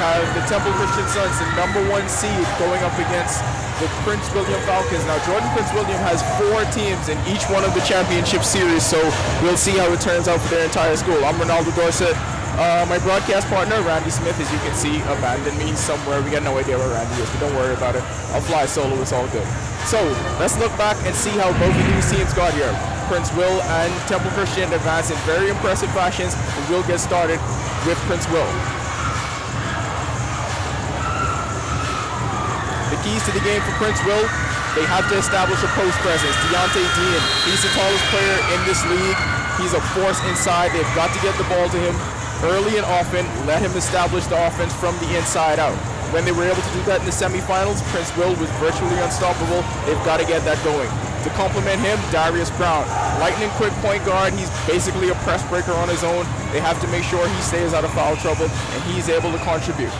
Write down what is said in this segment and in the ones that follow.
have the Temple Christian Suns, the #1 seed, going up against the Prince William Falcons. Now, Jordan Prince William has 4 teams in each one of the championship series, so we'll see how it turns out for their entire school. I'm Ronaldo Dorset. My broadcast partner, Randy Smith, as you can see, abandoned me somewhere. We got no idea where Randy is, but don't worry about it. I'll fly solo, it's all good. So, let's look back and see how both of these teams got here. Prince Will and Temple Christian advance in very impressive fashions, and we'll get started with Prince Will. The keys to the game for Prince Will, they have to establish a post presence. Deontay Dean, he's the tallest player in this league. He's a force inside. They've got to get the ball to him early and often, let him establish the offense from the inside out. When they were able to do that in the semifinals, Prince Will was virtually unstoppable. They've got to get that going. To complement him, Darius Brown, lightning quick point guard. He's basically a press breaker on his own. They have to make sure he stays out of foul trouble and he's able to contribute.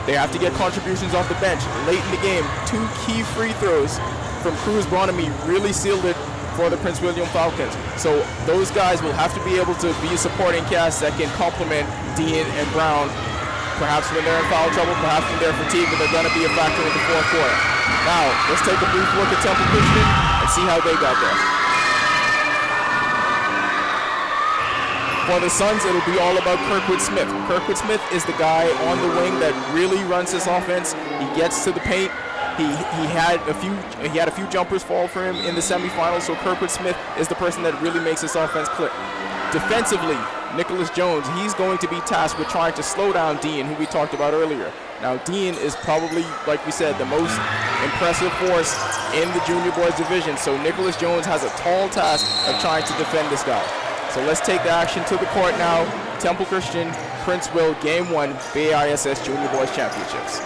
They have to get contributions off the bench. Late in the game, 2 key free throws from Cruz Bonamy really sealed it for the Prince William Falcons. So those guys will have to be able to be a supporting cast that can complement Dean and Brown. Perhaps when they're in foul trouble, perhaps when they're fatigued, but they're going to be a factor in the fourth quarter. Now, let's take a brief look at Temple Christian and see how they got there. For the Suns, it'll be all about Kirkwood Smith. Kirkwood Smith is the guy on the wing that really runs this offense. He gets to the paint. He had a few jumpers fall for him in the semifinals, so Kirkwood Smith is the person that really makes this offense click. Defensively, Nicholas Jones, he's going to be tasked with trying to slow down Dean, who we talked about earlier. Now, Dean is probably, like we said, the most impressive force in the junior boys division, so Nicholas Jones has a tall task of trying to defend this guy. So let's take the action to the court now. Temple Christian, Prince Will, Game 1, BAISS Junior Boys Championships.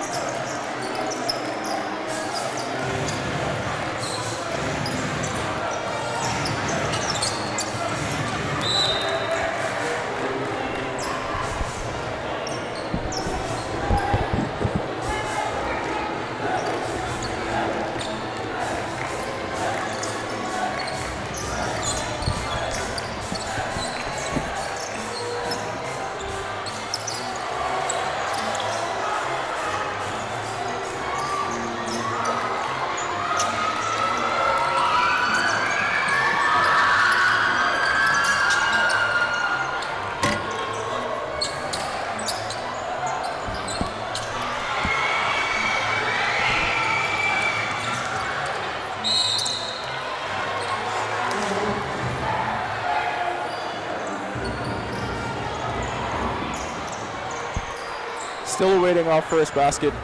Still awaiting our first basket.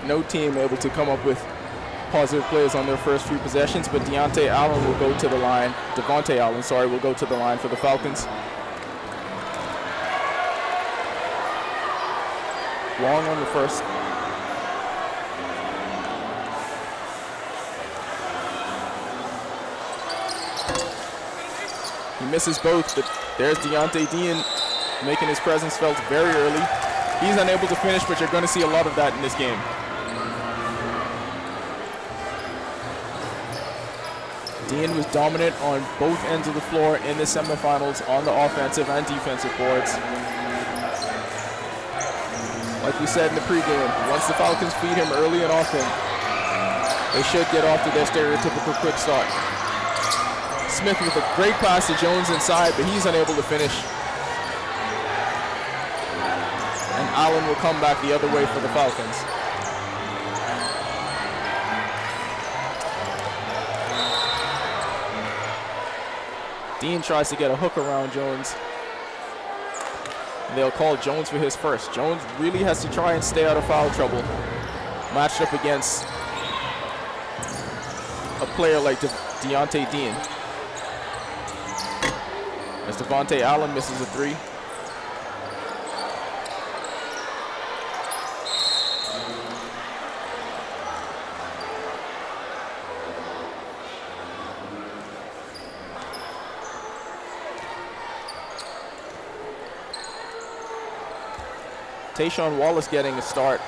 No team able to come up with positive plays on their first few possessions, but Devontae Allen will go to the line for the Falcons. Long on the first. He misses both, but there's Deontay Dean making his presence felt very early. He's unable to finish, but you're going to see a lot of that in this game. Dean was dominant on both ends of the floor in the semifinals on the offensive and defensive boards. Like we said in the pregame, once the Falcons feed him early and often, they should get off to their stereotypical quick start. Smith with a great pass to Jones inside, but he's unable to finish. And Allen will come back the other way for the Falcons. Dean tries to get a hook around Jones. They'll call Jones for his first. Jones really has to try and stay out of foul trouble, matched up against a player like Deontay Dean. As Devontae Allen misses a three. Tayshawn Wallace getting a start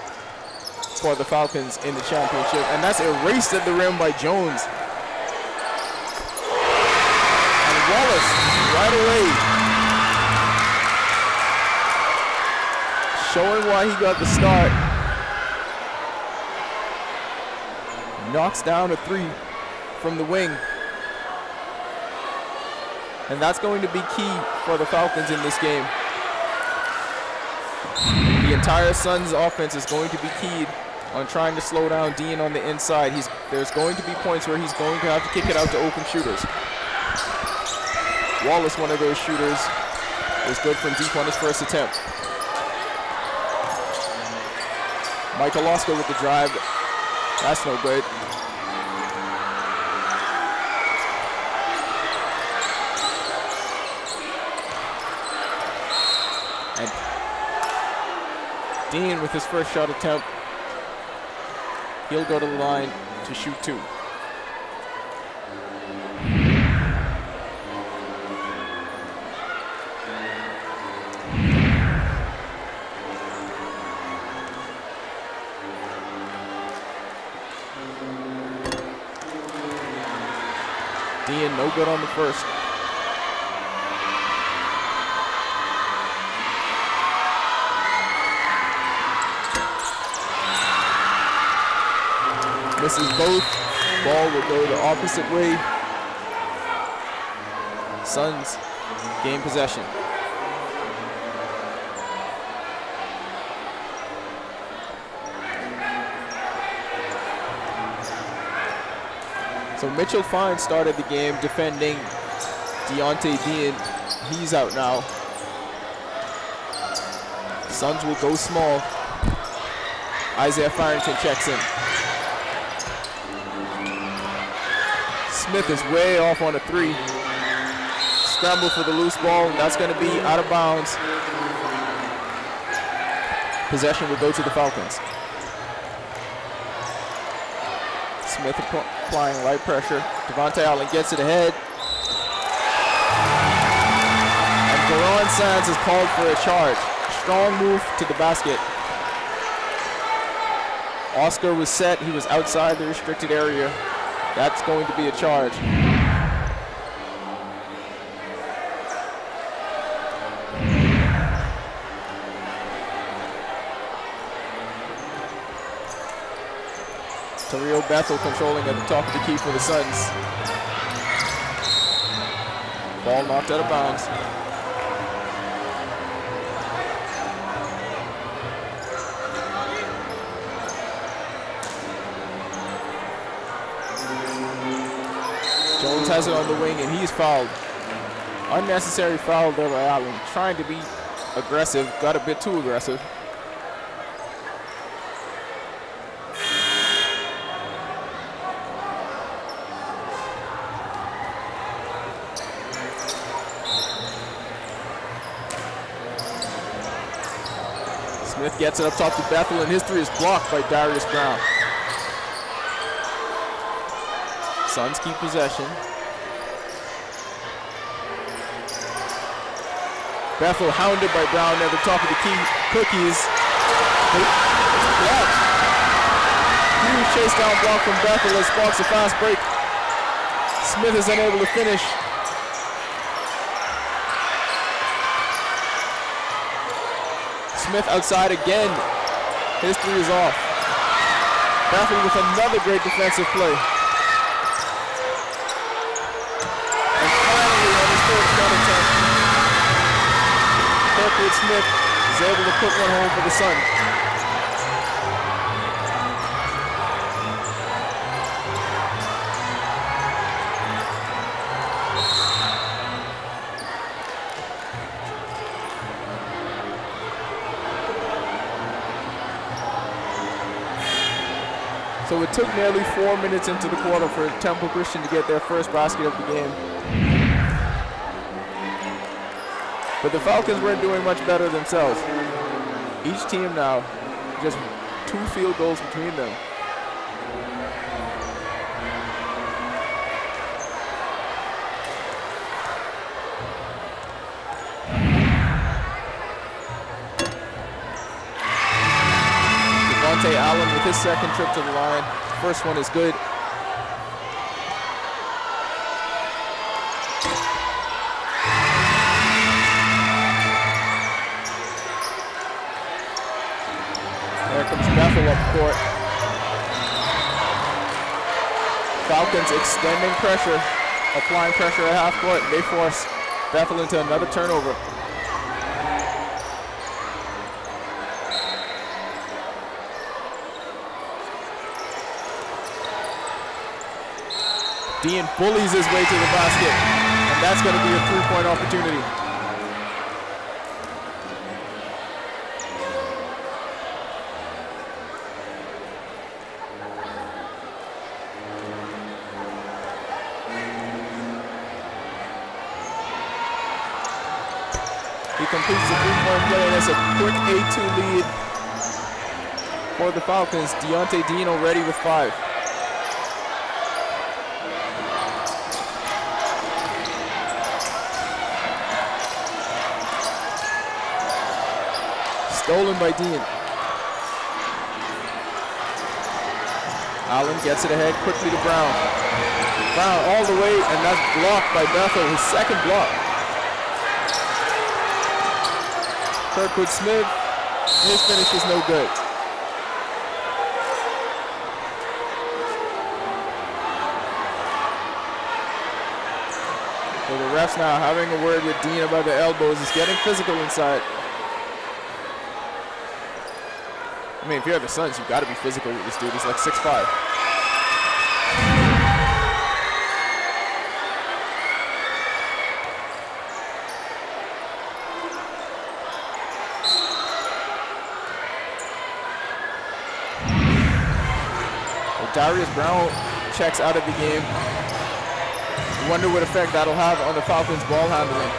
for the Falcons in the championship, and that's erased at the rim by Jones. And Wallace right away showing why he got the start. Knocks down a 3 from the wing. And that's going to be key for the Falcons in this game. The entire Suns offense is going to be keyed on trying to slow down Dean on the inside. There's going to be points where he's going to have to kick it out to open shooters. Wallace, one of those shooters, was good from deep on his first attempt. Michael Oscar with the drive. That's no good. And Dean with his first shot attempt. He'll go to the line to shoot 2. Dean no good on the first. Misses both. Ball will go the opposite way. Suns gain possession. So Mitchell Fine started the game defending Deontay Dean. He's out now. Suns will go small. Isaiah Farrington checks in. Smith is way off on a 3. Scramble for the loose ball, and that's going to be out of bounds. Possession will go to the Falcons. Smith applying light pressure. Devontae Allen gets it ahead. And Garon Sands is called for a charge. Strong move to the basket. Oscar was set. He was outside the restricted area. That's going to be a charge. Terrell Bethel controlling at the top of the key for the Suns. Ball knocked out of bounds. Jones has it on the wing and he's fouled. Unnecessary foul there by Allen. Trying to be aggressive, got a bit too aggressive. Smith gets it up top to Bethel and his 3 is blocked by Darius Brown. Suns keep possession. Bethel hounded by Brown at the top of the key. Cookies. Blocked. Huge chase down block from Bethel that sparks a fast break. Smith is unable to finish. Smith outside again. His 3 is off. Bethel with another great defensive play. Kirkwood Smith is able to put one home for the Suns. So it took nearly 4 minutes into the quarter for Temple Christian to get their first basket of the game. But the Falcons weren't doing much better themselves. Each team now, just 2 field goals between them. Devontae Allen with his second trip to the line. First one is good. There comes Bethel up court. Falcons extending pressure, applying pressure at half court, and they force Bethel into another turnover. Dean bullies his way to the basket, and that's going to be a three-point opportunity. He completes the three-point play, and it's a quick 8-2 lead for the Falcons. Deontay Dean already with 5. Stolen by Dean. Allen gets it ahead quickly to Brown. Brown all the way, and that's blocked by Bethel, his second block. Kirkwood Smith, his finish is no good. So the refs now having a word with Dean about the elbows. He's getting physical inside. I mean, if you're the Suns, you've got to be physical with this dude. He's like 6'5". Well, Darius Brown checks out of the game. I wonder what effect that'll have on the Falcons' ball handling.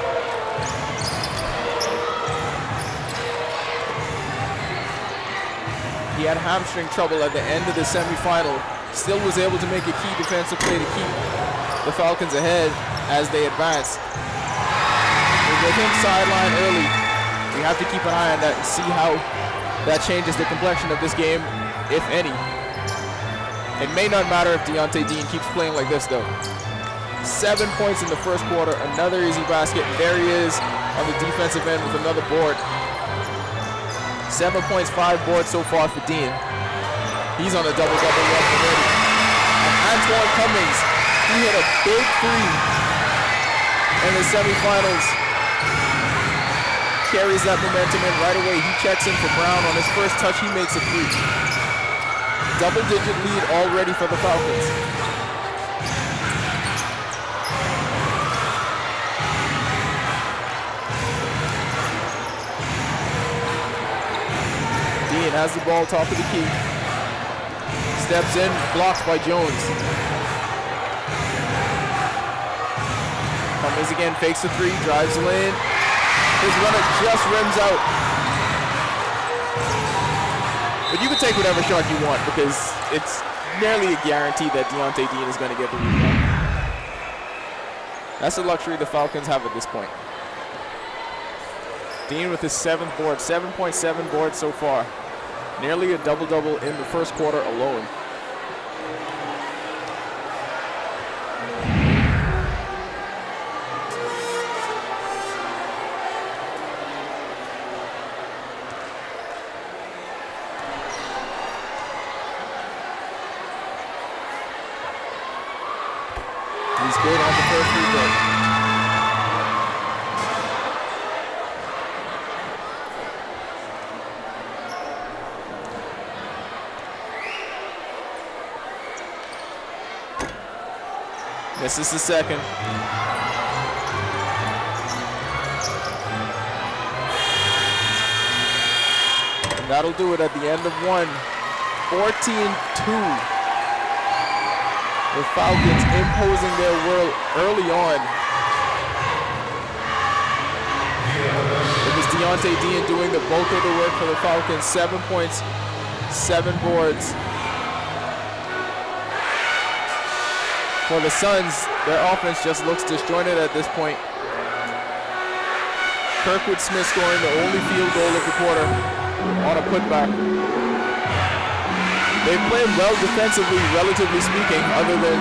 He had hamstring trouble at the end of the semifinal. Still was able to make a key defensive play to keep the Falcons ahead as they advance. With him sidelined early, we have to keep an eye on that and see how that changes the complexion of this game, if any. It may not matter if Deontay Dean keeps playing like this, though. 7 points in the first quarter, another easy basket, and there he is on the defensive end with another board. 7 points, 5 boards so far for Dean. He's on a double-double run already. And Antoine Cummings, he hit a big three in the semifinals. Carries that momentum in right away. He checks in for Brown. On his first touch, he makes a three. Double-digit lead already for the Falcons. Dean has the ball top of the key. Steps in, blocked by Jones. Cummings again, fakes the three, drives the lane. His runner just rims out. But you can take whatever shot you want because it's nearly a guarantee that Deontay Dean is going to get the rebound. That's the luxury the Falcons have at this point. Dean with his 7th board, 7.7 boards so far. Nearly a double-double in the first quarter alone. He's good on the first free throw. This is the second. And that'll do it at the end of one. 14-2. The Falcons imposing their will early on. It was Deontay Dean doing the bulk of the work for the Falcons. 7 points, 7 boards. For the Suns, their offense just looks disjointed at this point. Kirkwood Smith scoring the only field goal of the quarter on a putback. They've played well defensively, relatively speaking, other than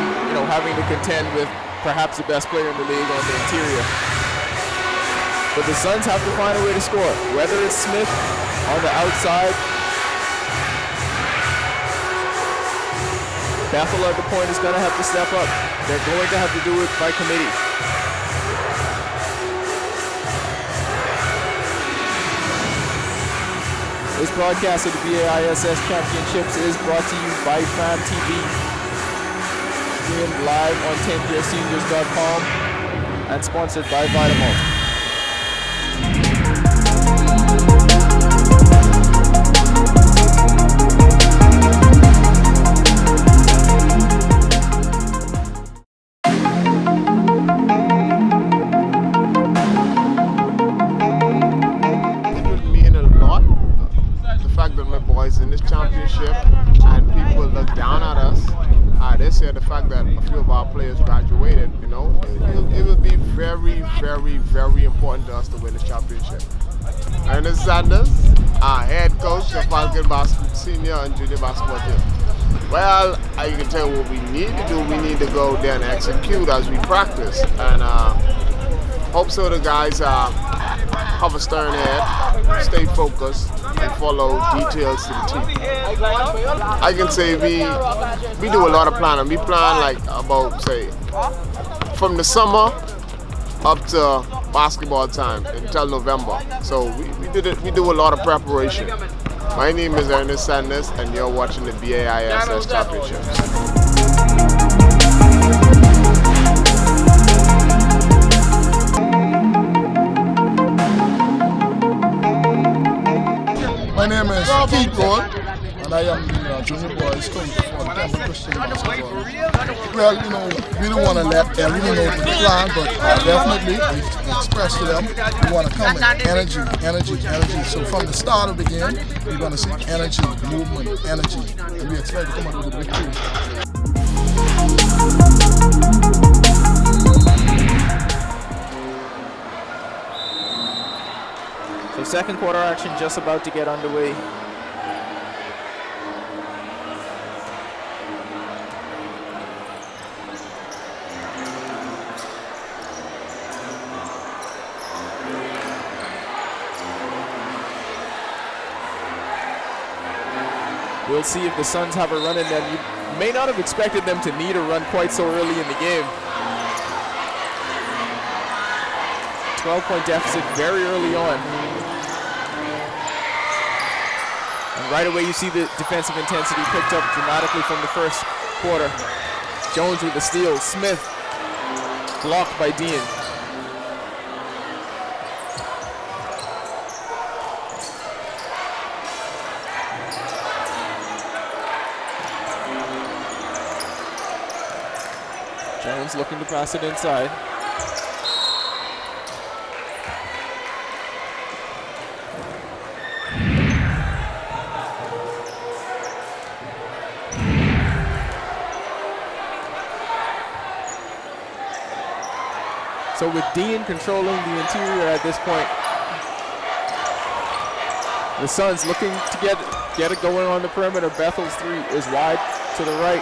having to contend with perhaps the best player in the league on the interior. But the Suns have to find a way to score, whether it's Smith on the outside Bethel at the point is going to have to step up. They're going to have to do it by committee. This broadcast of the BAISS Championships is brought to you by Fan TV. Streamed live on 10yearseniors.com and sponsored by Vitamalt. In this championship and people look down at us. They say the fact that a few of our players graduated, you know, it will be very, very, very important to us to win this championship. Ernest Sanders, our head coach of Falcon senior and junior basketball team. Well, I can tell you what we need to do. We need to go there and execute as we practice, and hope so the guys have a stern head, stay focused, and follow details to the T. I can say we do a lot of planning. We plan like about, say, from the summer up to basketball time until November. So we do a lot of preparation. My name is Ernest Sanders, and you're watching the BAISS Championships. My name is Keith Gold, and I am the junior boys coach for the Temple Christian basketball. Well, you know, we don't want to let everyone know the plan, but definitely we express to them we want to come with energy. So from the start of the game, we're going to see energy, movement, energy, and we expect to come out with a victory. So second quarter action just about to get underway. We'll see if the Suns have a run in them. You may not have expected them to need a run quite so early in the game. 12-point deficit very early on. And right away you see the defensive intensity picked up dramatically from the first quarter. Jones with the steal. Smith blocked by Dean. Jones looking to pass it inside. So with Dean controlling the interior at this point, the Suns looking to get it going on the perimeter. Bethel's three is wide to the right.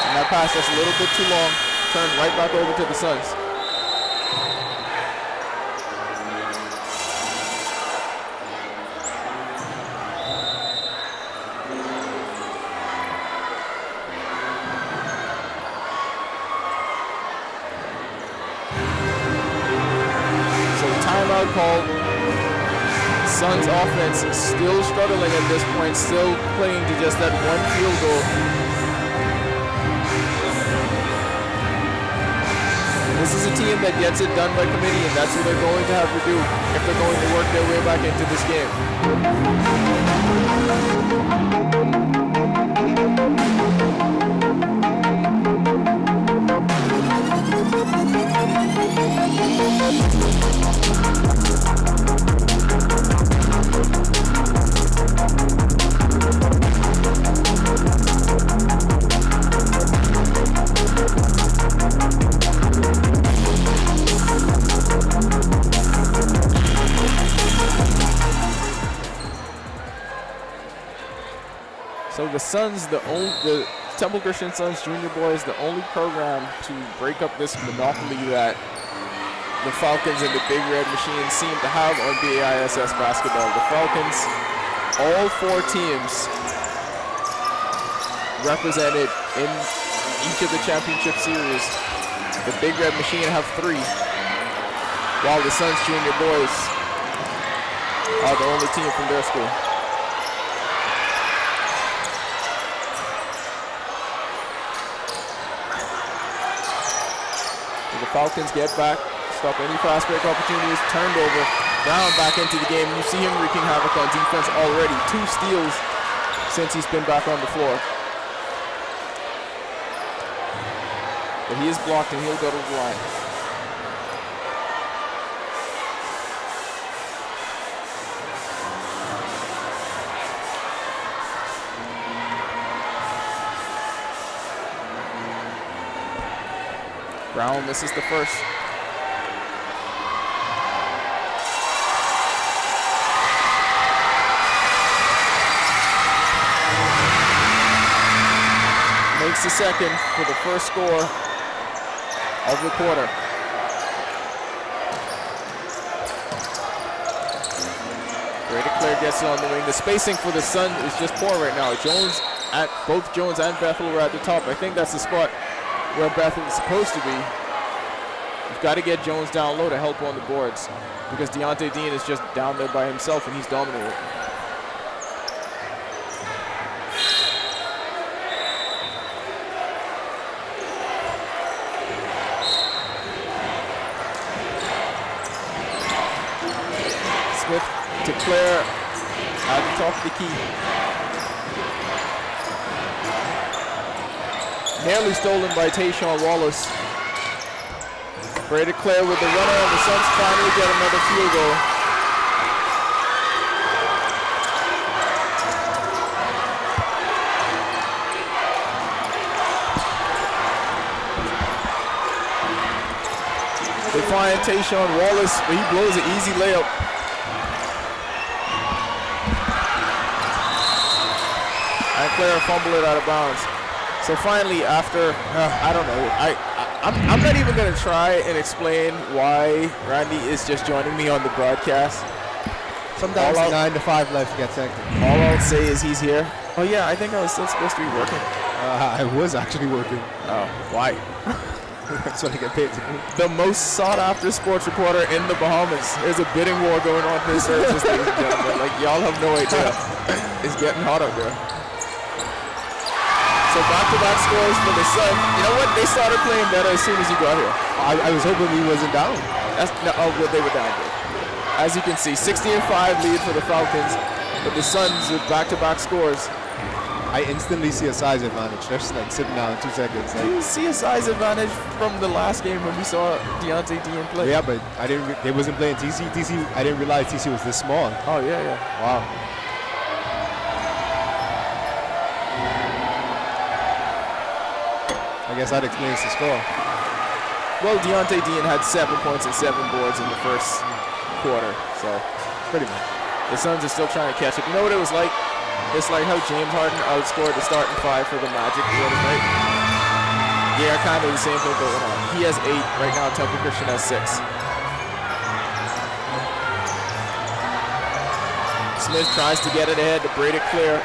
And that pass just a little bit too long. Turned right back over to the Suns. Timeout called. Suns offense still struggling at this point, still clinging to just that one field goal. This is a team that gets it done by committee, and that's what they're going to have to do if they're going to work their way back into this game. So the Suns, the Temple Christian Suns Junior Boys, the only program to break up this monopoly that the Falcons and the Big Red Machine seem to have on BAISS basketball. The Falcons, all four teams represented in each of the championship series. The Big Red Machine have 3, while the Suns Junior boys are the only team from their school. The Falcons get back, stop any fast break opportunities, turned over, Brown back into the game. You see him wreaking havoc on defense already. 2 steals since he's been back on the floor. But he is blocked and he'll go to the line. Brown misses the first. Makes the second for the first score of the quarter. Brady Clare gets it on the wing. The spacing for the Sun is just poor right now. Both Jones and Bethel were at the top. I think that's the spot where Bethel is supposed to be. You've got to get Jones down low to help on the boards because Deontay Dean is just down there by himself and he's dominating. Smith to Clare at the top of the key. Nearly stolen by Tayshawn Wallace. Brady Clare with the runner, and the Suns finally get another field goal. They find Tayshawn Wallace, but he blows an easy layup. And Clare fumbled it out of bounds. So finally, after, I don't know, I'm not even going to try and explain why Randy is just joining me on the broadcast. Sometimes 9 to 5 life gets hectic. All I'll say is he's here. Oh yeah, I think I was still supposed to be working. I was actually working. Oh, why? That's what I get paid to do. The most sought after sports reporter in the Bahamas. There's a bidding war going on for his services, ladies and gentlemen. Like, y'all have no idea. It's getting hot out there. So back-to-back scores for the Sun. You know what? They started playing better as soon as you got here. I was hoping he wasn't down. Well, they were down good. As you can see, 16-5 lead for the Falcons, but the Suns with back-to-back scores. I instantly see a size advantage. They're just like sitting down in 2 seconds. Do you see a size advantage from the last game when we saw Deontay Dean play? Yeah, but I didn't. They wasn't playing TC. I didn't realize TC was this small. Oh yeah. Wow. I guess that explains the score. Well, Deontay Dean had 7 points and 7 boards in the first quarter, so Pretty much. the Suns are still trying to catch up. You know what it was like? It's like how James Harden outscored the starting 5 for the Magic the other night. Yeah, kind of the same thing going on. He has 8 right now. Temple Christian has 6. Smith tries to get it ahead to Brady Clare.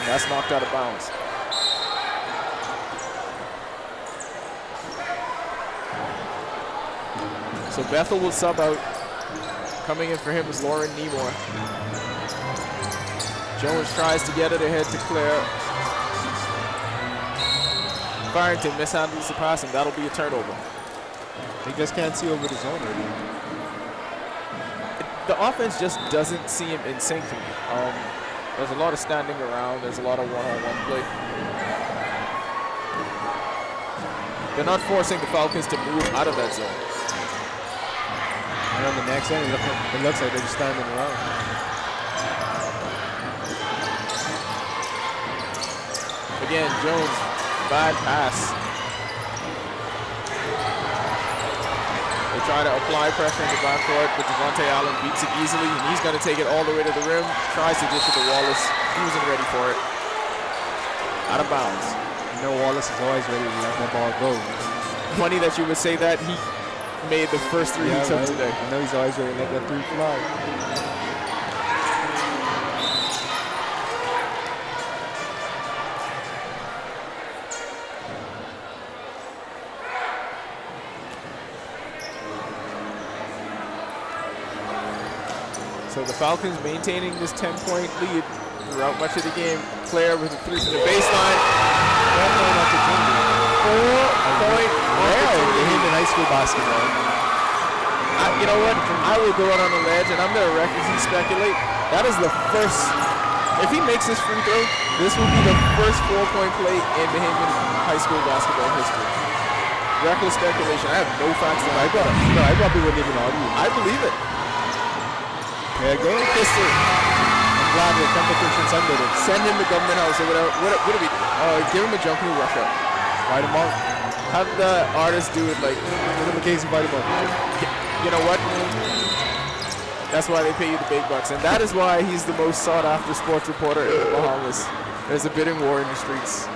That's knocked out of bounds. So Bethel will sub out. Coming in for him is Lauren Nemore. Jones tries to get it ahead to Clare. Farrington mishandles the pass, and that'll be a turnover. He just can't see over the zone right now. The offense just doesn't seem in sync to me. There's a lot of standing around. There's a lot of one-on-one play. They're not forcing the Falcons to move out of that zone. And on the next end, it looks like they're just standing around. Again, Jones, bad pass. They try to apply pressure in the backcourt, but Devontae Allen beats it easily, and he's going to take it all the way to the rim. Tries to dish it to Wallace. He wasn't ready for it. Out of bounds. You know Wallace is always ready to let the ball go. Funny that you would say that. He made the first 3 he took today. I know he's always ready to let that 3 fly. So the Falcons maintaining this 10-point lead throughout much of the game. Claire with a 3 from the baseline. 4-point opportunity. In high school basketball. You know what? I will go out on a ledge, and I'm going to recklessly speculate. That is the first. If he makes this free throw, this will be the first 4-point play in Bahamian high school basketball history. Reckless speculation. I have no facts to back it up. No, I probably wouldn't even argue. I believe it. There you go. Pistol. I'm glad the competition's under it. Send him to government house or whatever. What do we do? Give him a jump and rush up. Fight him out. Have the artist do it like. Give him a case and fight him out. You know what? That's why they pay you the big bucks. And that is why he's the most sought after sports reporter in the Bahamas. There's a bidding war in the streets.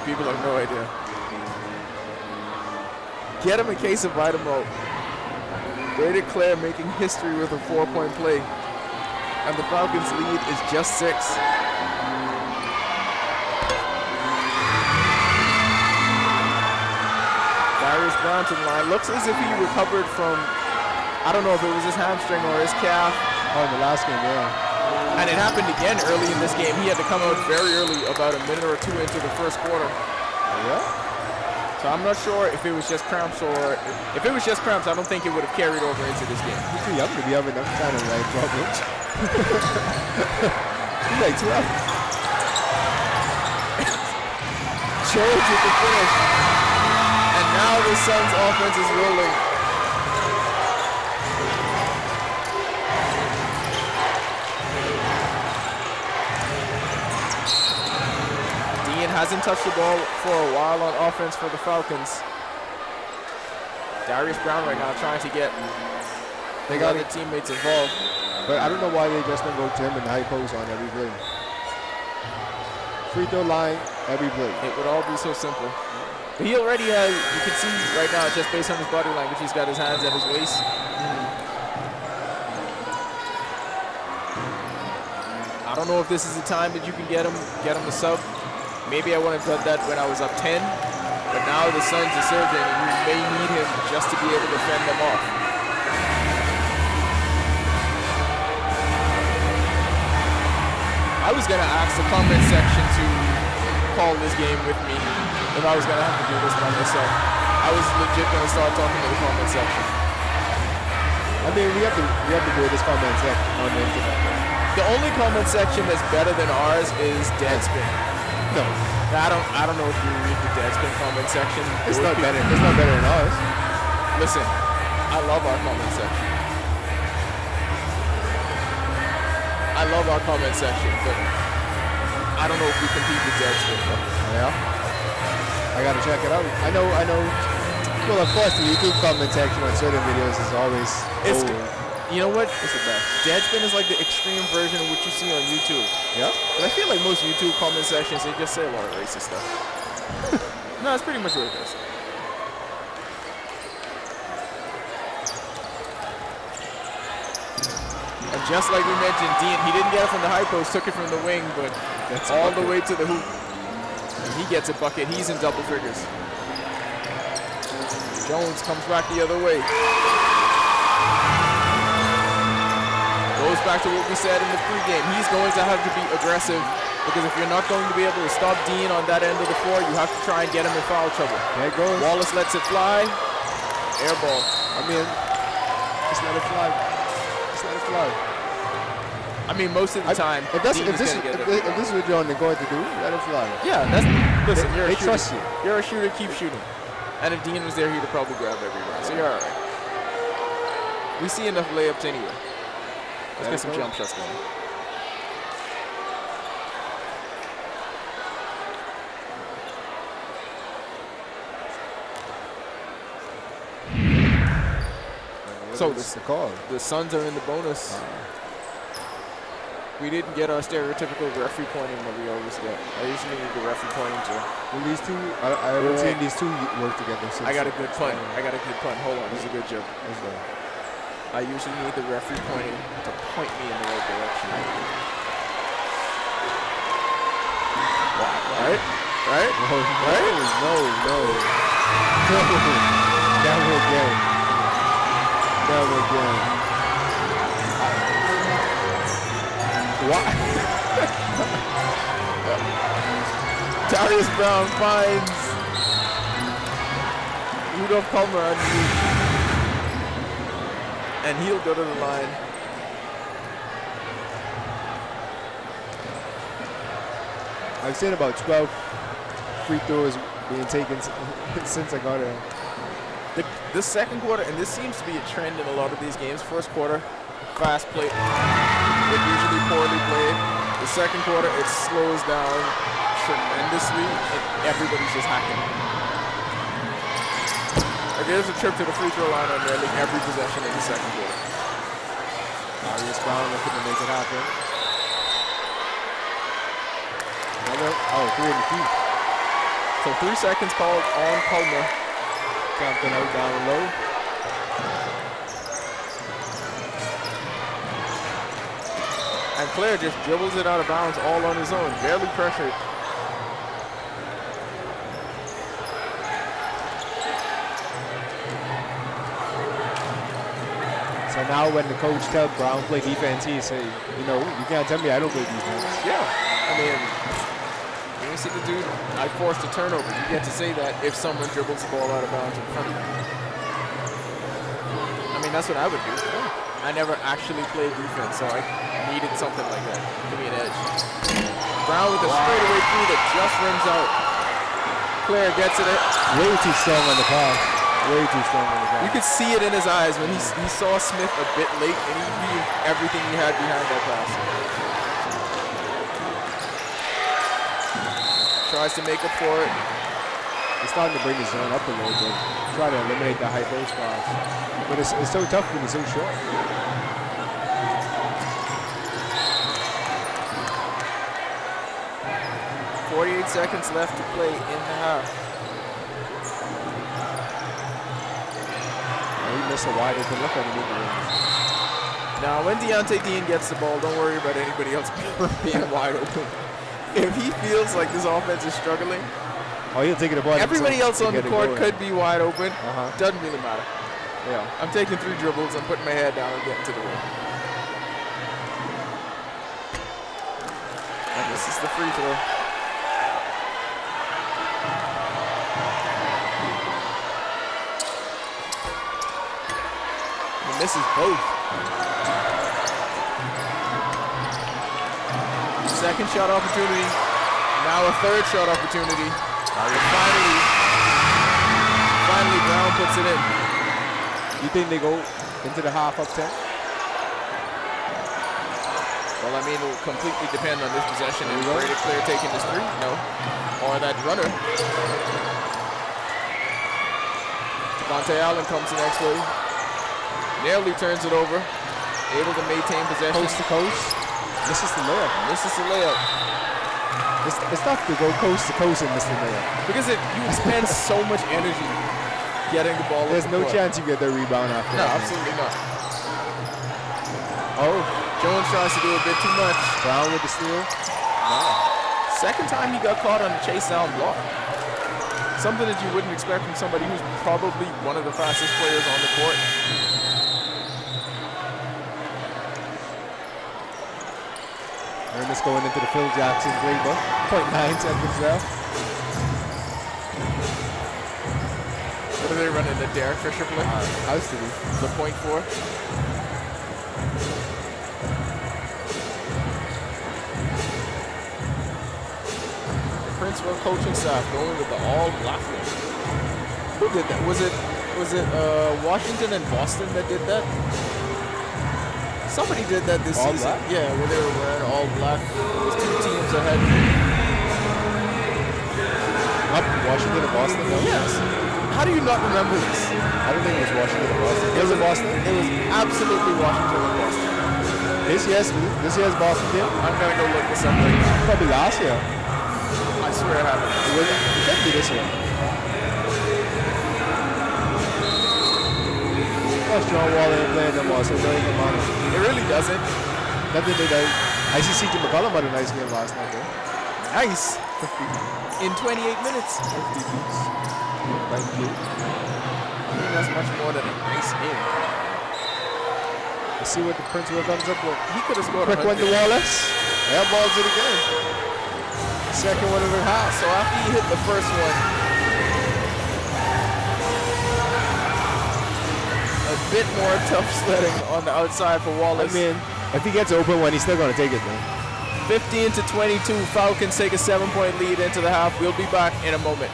People have no idea. Get him a case of Vitamalt. They declare making history with a 4-point play. And the Falcons' lead is just 6. Darius Brown to the line. Looks as if he recovered from, I don't know if it was his hamstring or his calf. Oh, in the last game, yeah. And it happened again early in this game. He had to come out very early, about a minute or 2 into the first quarter. Yeah? So I'm not sure if it was just cramps or if it was just cramps, I don't think it would have carried over into this game. He's too young to be having enough kind of like problems. He's like 12. Chose with the finish. And now the Suns offense is rolling. Hasn't touched the ball for a while on offense for the Falcons. Darius Brown right now trying to get the other teammates involved. But I don't know why they just don't go to him in high post on every play. Free throw line, every play. It would all be so simple. But he already has, you can see right now, just based on his body language, he's got his hands at his waist. I don't know if this is the time that you can get him a sub. Maybe I would have done that when I was up 10, but now the Suns are surging and we may need him just to be able to fend them off. I was going to ask the comment section to call this game with me if I was going to have to do this by myself. I was legit going to start talking to the comment section. I mean, we have to do this comment section on the internet. The only comment section that's better than ours is Deadspin. No, I don't know if you read the Deadspin comment section. It's not better. It's not better than ours. Listen, I love our comment section. I love our comment section, but I don't know if we compete with Deadspin. Yeah, I gotta check it out. I know. Well, of course, the YouTube comment section on certain videos is always. You know what? It's the best. Deadspin is like the extreme version of what you see on YouTube. Yeah? But I feel like most YouTube comment sections, they just say a lot of racist stuff. No, that's pretty much what it is. And just like we mentioned, Dean, he didn't get it from the high post, took it from the wing, but that's all the way to the hoop. And he gets a bucket. He's in double figures. Jones comes back the other way. Goes back to what we said in the pregame. He's going to have to be aggressive because if you're not going to be able to stop Dean on that end of the floor, you have to try and get him in foul trouble. There it goes. Wallace lets it fly. Air ball. I mean, just let it fly. Just let it fly. I mean, most of the time, if this is what you're going to do, let it fly. Yeah, listen, you're a shooter. Trust you. You're a shooter, keep shooting. And if Dean was there, he'd have probably grabbed every round. So you're all right. We see enough layups anyway. Let's get some jump shots going. So the Suns are in the bonus. We didn't get our stereotypical referee pointing that we always get. I usually need the referee pointing too. Well, these two, I haven't seen these two work together. I got a good punt. Hold on, this is a good joke. I usually need the referee pointing to point me in the right direction. Right? Right? No. Never again. What? Darius Brown finds Rudolph Palmer underneath. And he'll go to the line. I've seen about 12 free throws being taken since I got here. This second quarter, and this seems to be a trend in a lot of these games, first quarter, fast play, but usually poorly played. The second quarter, it slows down tremendously, and everybody's just hacking. Like, there's a trip to the free throw line on nearly every possession in the second quarter. Darius Brown looking to make it happen. Another, 3 in the key. So 3 seconds called on Palmer. Jumping out down low. And Claire just dribbles it out of bounds all on his own, barely pressured. So now when the coach tells Brown play defense, he say, you know, you can't tell me I don't play defense. Yeah, I mean, you see the dude, I forced a turnover. You get to say that if someone dribbles the ball out of bounds in front of you. I mean, that's what I would do. I never actually played defense, so I needed something like that. Give me an edge. Brown with a straightaway three that just rims out. Claire gets it. Way too strong on the pass. Way too strong on the pass. You could see it in his eyes when he saw Smith a bit late, and he knew everything he had behind that pass. Tries to make up for it. He's starting to bring his zone up a little bit. Try to eliminate the high post pass. But it's so tough when he's so short. 48 seconds left to play in the half. He missed a wide open look underneath the rim. Now, when Deontay Dean gets the ball, don't worry about anybody else being wide open. If he feels like this offense is struggling, he'll take it apart. Everybody else on the court could be wide open. Doesn't really matter. Yeah. I'm taking 3 dribbles. I'm putting my head down and getting to the rim. And this is the free throw. He misses both. Second shot opportunity. Now a third shot opportunity. Finally Brown puts it in. You think they go into the half up 10? Well, I mean, it will completely depend on this possession and where the player taking this three. No. Or that runner. Devontae Allen comes the next way. Nearly turns it over. Able to maintain possession. Coast to coast. This is the layup. This is the layup. It's tough to go coast to coast in this layup. Because you expend so much energy getting the ball. There's no chance you get the rebound after No, that. absolutely not. Oh, Jones tries to do a bit too much. Brown with the steal. No. Second time he got caught on a chase down block. Something that you wouldn't expect from somebody who's probably one of the fastest players on the court. Ernest going into the Phil Jackson playbook. 0.9 seconds left. What are they running, the Derek Fisher play? Has to be. The .4. The Princeville coaching staff going with the all-black look. Who did that? Was it Washington and Boston that did that? Somebody did that this all season. Black? Yeah, where they were wearing all black. It was 2 teams ahead. Up Washington and Boston though? Yes. How do you not remember this? I don't think it was Washington and Boston. It was Boston. It was absolutely Washington and Boston. This year's Boston team? I'm gonna go look this up right now. Probably last year. I swear I haven't. It could be this year. That's John Wall ain't playing no more, so it don't even matter. It really doesn't. Nothing they done. I see CJ McCollum had a nice game last night though. Nice. In 28 minutes. 50 beats. Thank you. I think that's much more than a nice game. Let's see what the Princeville comes up with. He could have scored. Quick one to Wallace. Airballs it again. Second one of the half. So after he hit the first one, a bit more tough sledding on the outside for Wallace. I mean, if he gets open one, he's still going to take it, though. 15-22, Falcons take a 7-point lead into the half. We'll be back in a moment.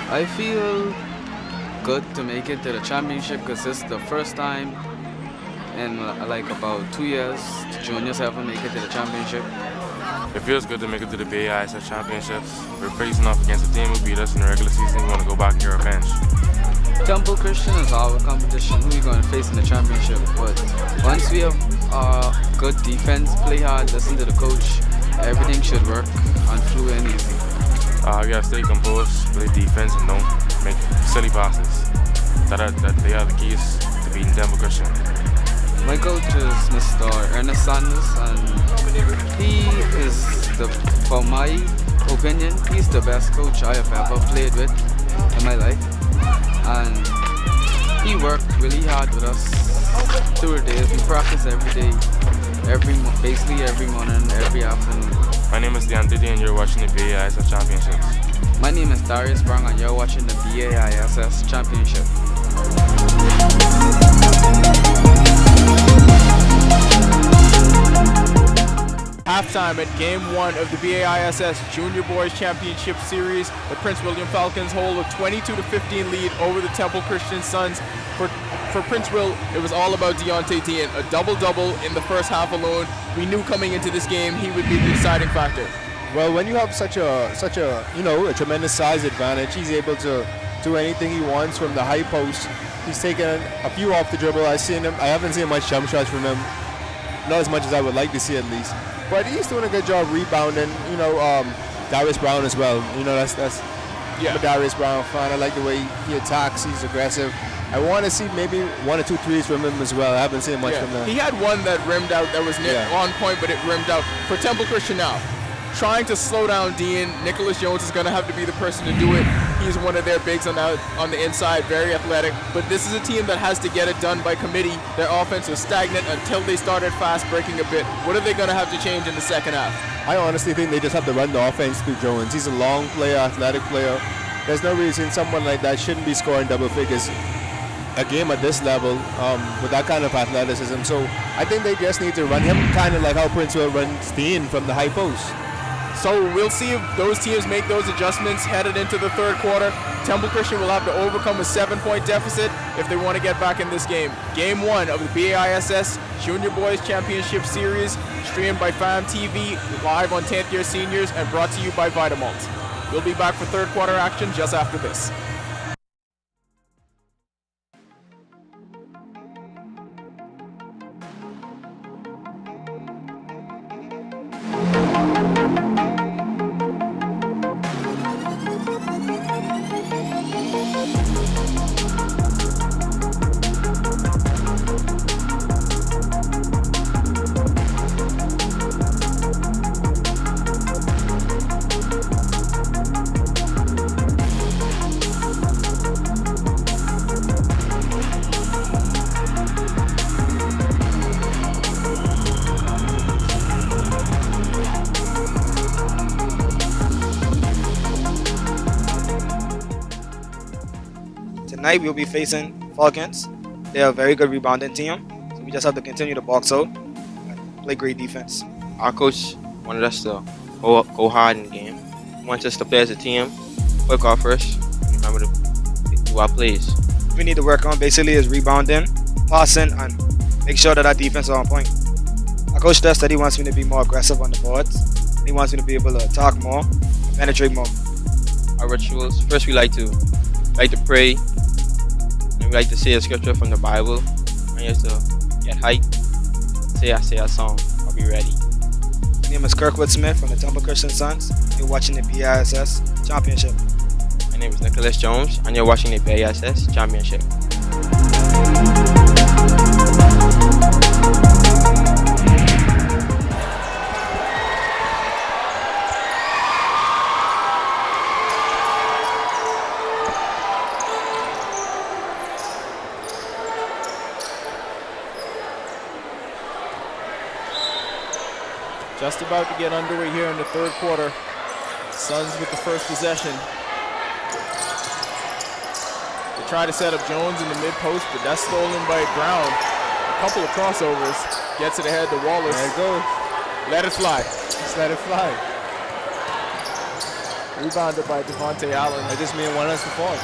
I feel good to make it to the championship because this is the first time in like about 2 years juniors ever make it to the championship. It feels good to make it to the BAISS championships. We're facing off against a team who beat us in the regular season. We want to go back and get revenge. Temple Christian is our competition who we're going to face in the championship, but once we have good defense, play hard, listen to the coach, everything should work and flow in easy. We gotta stay composed, play defense, and don't make silly passes. They are the keys to beating Temple Christian. My coach is Mr. Ernest Sanders, and he is, for my opinion, he's the best coach I have ever played with in my life. And he worked really hard with us through the days. We practice every day, basically every morning, every afternoon. My name is Deontay and you're watching the BAISS Championships. My name is Darius Brown and you're watching the BAISS Championship. Halftime at Game 1 of the BAISS Junior Boys Championship Series. The Prince William Falcons hold a 22-15 lead over the Temple Christian Suns. For Prince Will, it was all about Deontay Dean. A double-double in the first half alone. We knew coming into this game he would be the deciding factor. Well, when you have such a tremendous size advantage, he's able to do anything he wants from the high post. He's taken a few off the dribble. I haven't seen much jump shots from him. Not as much as I would like to see at least. But he's doing a good job rebounding. Darius Brown as well. I'm a Darius Brown fan. I like the way he attacks. He's aggressive. I want to see maybe 1 or 2 threes from him as well. I haven't seen much from that. He had one that rimmed out that was on point, but it rimmed out. For Temple Christian now, trying to slow down Dean, Nicholas Jones is going to have to be the person to do it. He's one of their bigs on the inside, very athletic. But this is a team that has to get it done by committee. Their offense was stagnant until they started fast breaking a bit. What are they going to have to change in the second half? I honestly think they just have to run the offense through Jones. He's a long player, athletic player. There's no reason someone like that shouldn't be scoring double figures a game at this level with that kind of athleticism. So I think they just need to run him kind of like how Prince Will runs Dean from the high post. So we'll see if those teams make those adjustments headed into the third quarter. Temple Christian will have to overcome a 7-point deficit if they want to get back in this game. Game 1 of the BAISS Junior Boys Championship Series, streamed by FAM TV, live on 10th Year Seniors, and brought to you by Vitamalt. We'll be back for third quarter action just after this. Tonight we'll be facing Falcons. They're a very good rebounding team. So we just have to continue to box out and play great defense. Our coach wanted us to go hard in the game. He wants us to play as a team, work off first, and remember to do our plays. What we need to work on basically is rebounding, passing, and make sure that our defense is on point. Our coach does that he wants me to be more aggressive on the boards. He wants me to be able to talk more, and penetrate more. Our rituals, first we like to pray, and we like to say a scripture from the Bible. And you have to get hype, say a song, I'll be ready. My name is Kirkwood Smith from the Temple Christian Sons. You're watching the BAISS Championship. My name is Nicholas Jones, and you're watching the BAISS Championship. Just about to get underway here in the third quarter. Suns with the first possession. They try to set up Jones in the mid-post, but that's stolen by Brown. A couple of crossovers. Gets it ahead to Wallace. There it goes. Let it fly. Just let it fly. Rebounded by Devontae Allen. I just made one us to fall.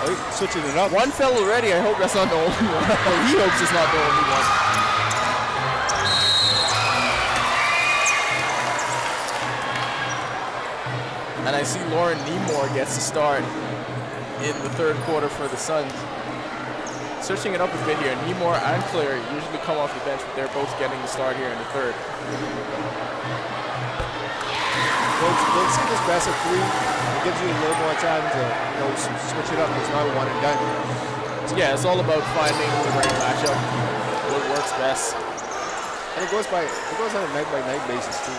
Oh, he's switching it up. One fell already. I hope that's not the only one. He hopes it's not the only one. And I see Lauren Nemore gets the start in the third quarter for the Suns. Searching it up a bit here, Nemore and Claire usually come off the bench, but they're both getting the start here in the third. They'll see this best of three. It gives you a little more time to switch it up. It's not one and done. Yeah, it's all about finding the right matchup, what works best. And it goes on a night-by-night basis too.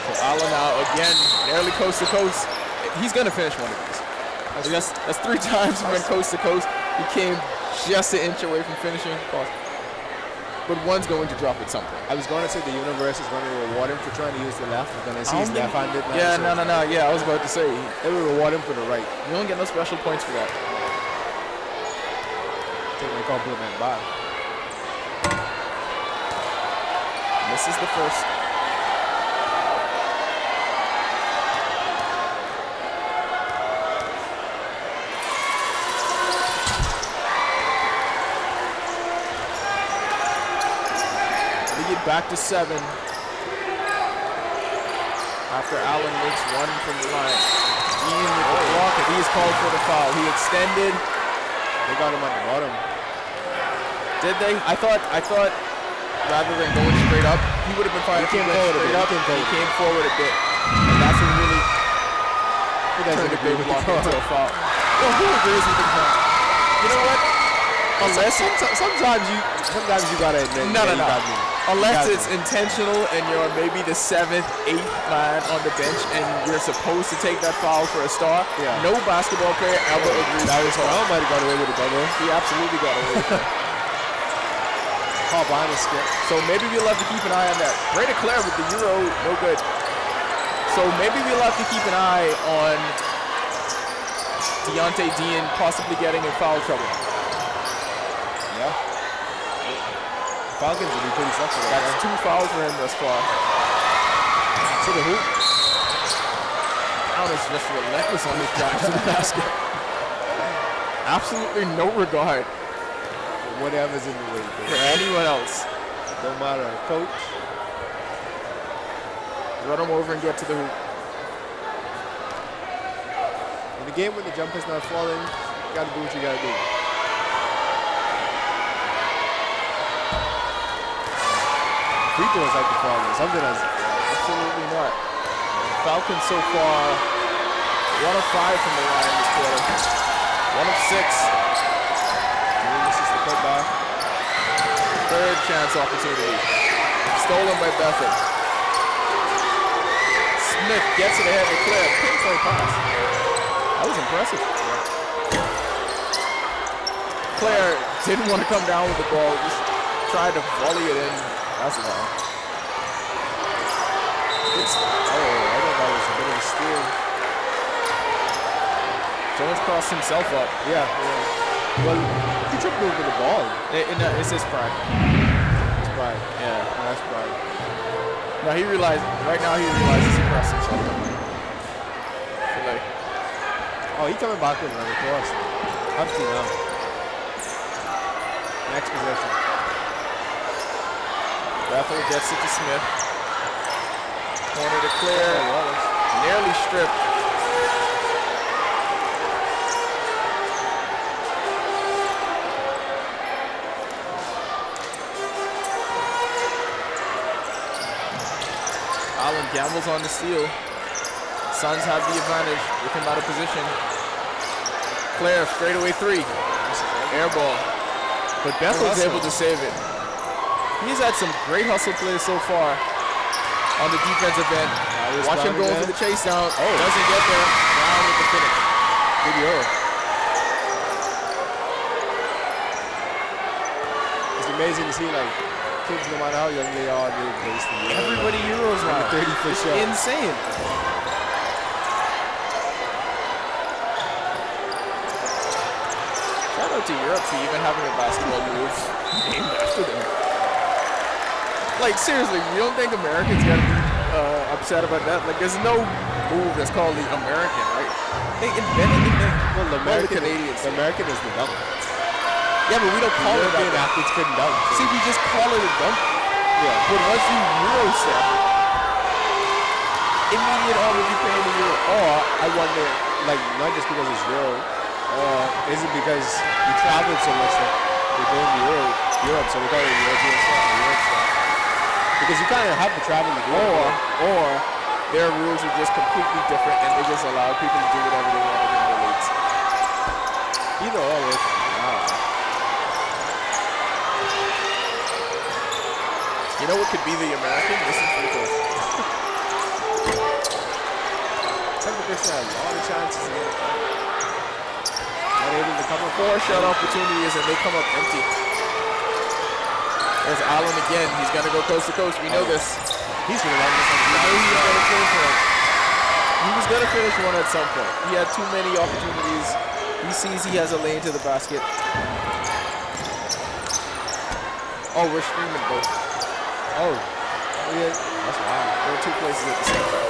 So Allen now again, nearly coast to coast. He's gonna finish one of these. That's 3 times he went coast to coast. He came just an inch away from finishing. But one's going to drop at some point. I was going to say the universe is going to reward him for trying to use the left, but then I see he's left-handed now. Yeah, so no. Yeah, I was about to say. They will reward him for the right. You don't get no special points for that. Take my compliment back. Misses the first. Back to 7 after Allen makes one from the line. Dean with the block, and he is called for the foul. He extended. They got him on the bottom. Did they? I thought rather than going straight up, he would have been fine. He came forward a bit. And that's what really turned the big block into a foul. Well, who agrees with the call? You know what? Unless sometimes you gotta admit. No. Unless it's intentional and you're maybe the 7th, 8th man on the bench and you're supposed to take that foul for a star. Yeah. No basketball player ever agrees. Brown might have got away with it, though. He absolutely got away with it. Hop on a skip. So maybe we'll have to keep an eye on that. Ray DeClaire with the Euro, no good. So maybe we'll have to keep an eye on Deontay Dean possibly getting in foul trouble. Yeah. Falcons will be pretty flexible. That's 2 fouls for him thus far. To the hoop. Brown is just relentless on his drive to the basket. Absolutely no regard for whatever's in the way. For anyone else. Don't matter. Coach. Run him over and get to the hoop. In the game when the jumper's not falling, you gotta do what you gotta do. Free throws like the fall, something else. Absolutely not. Falcons so far 1 of 5 from the line in this quarter. 1 of 6. This is the putback. Third chance opportunity. Stolen by Bethel. Smith gets it ahead to Claire. Pinpoint pass. That was impressive. Claire didn't want to come down with the ball. Just tried to volley it in. That's wrong. I thought that was a bit of a steal. Jones crossed himself up. Yeah. Well, he tripped over the ball. It's his pride. It's pride. Yeah. That's pride. No, he realized, right now he realizes he crossed himself up. I feel like, Oh, he coming back with another cross. Empty now. Next possession. Bethel gets it to Smith. Corner to clear. Nearly stripped. Allen gambles on the steal. Suns have the advantage with him out of position. Claire, straightaway three. Air ball. But Bethel's able to save it. He's had some great hustle plays so far on the defensive end. Watch him go for the chase down. Oh, doesn't get there. Down with the finish. Good euro. It's amazing to see, like, kids, no matter how young they are, they place the euro. Everybody euros now. 30-foot It's shot. insane. Shout out to Europe for even having a basketball move named after them. Like, seriously, you don't think Americans gotta be upset about that? Like, there's no move that's called the American, right? They invented the name. Well, the American, Canadians. the American is the dunk. Yeah, but we don't call it European that. athletes couldn't dunk. See, we just call it a dunk. Yeah. But once you Euro step, immediate all will be paying the Euro. Or, I wonder, like, not just because it's Euro, or is it because we traveled so much that we're going to Europe, so we call it European stuff, Europe stuff. Because you kind of have to travel to do it. Or their rules are just completely different and they just allow people to do whatever they want in their leagues. Either or, it's, You know what could be the American? Listen to this. Kevin Christian had a lot of chances to get it. Not able to come up. 4 shot opportunities and they come up empty. There's Allen again. He's going to go coast to coast. We know this. He's going to run this one. We know he was going to finish one. He was going to finish one at some point. He had too many opportunities. He sees he has a lane to the basket. Oh, we're streaming both. Oh, yeah. That's wild. There were 2 places at the same time.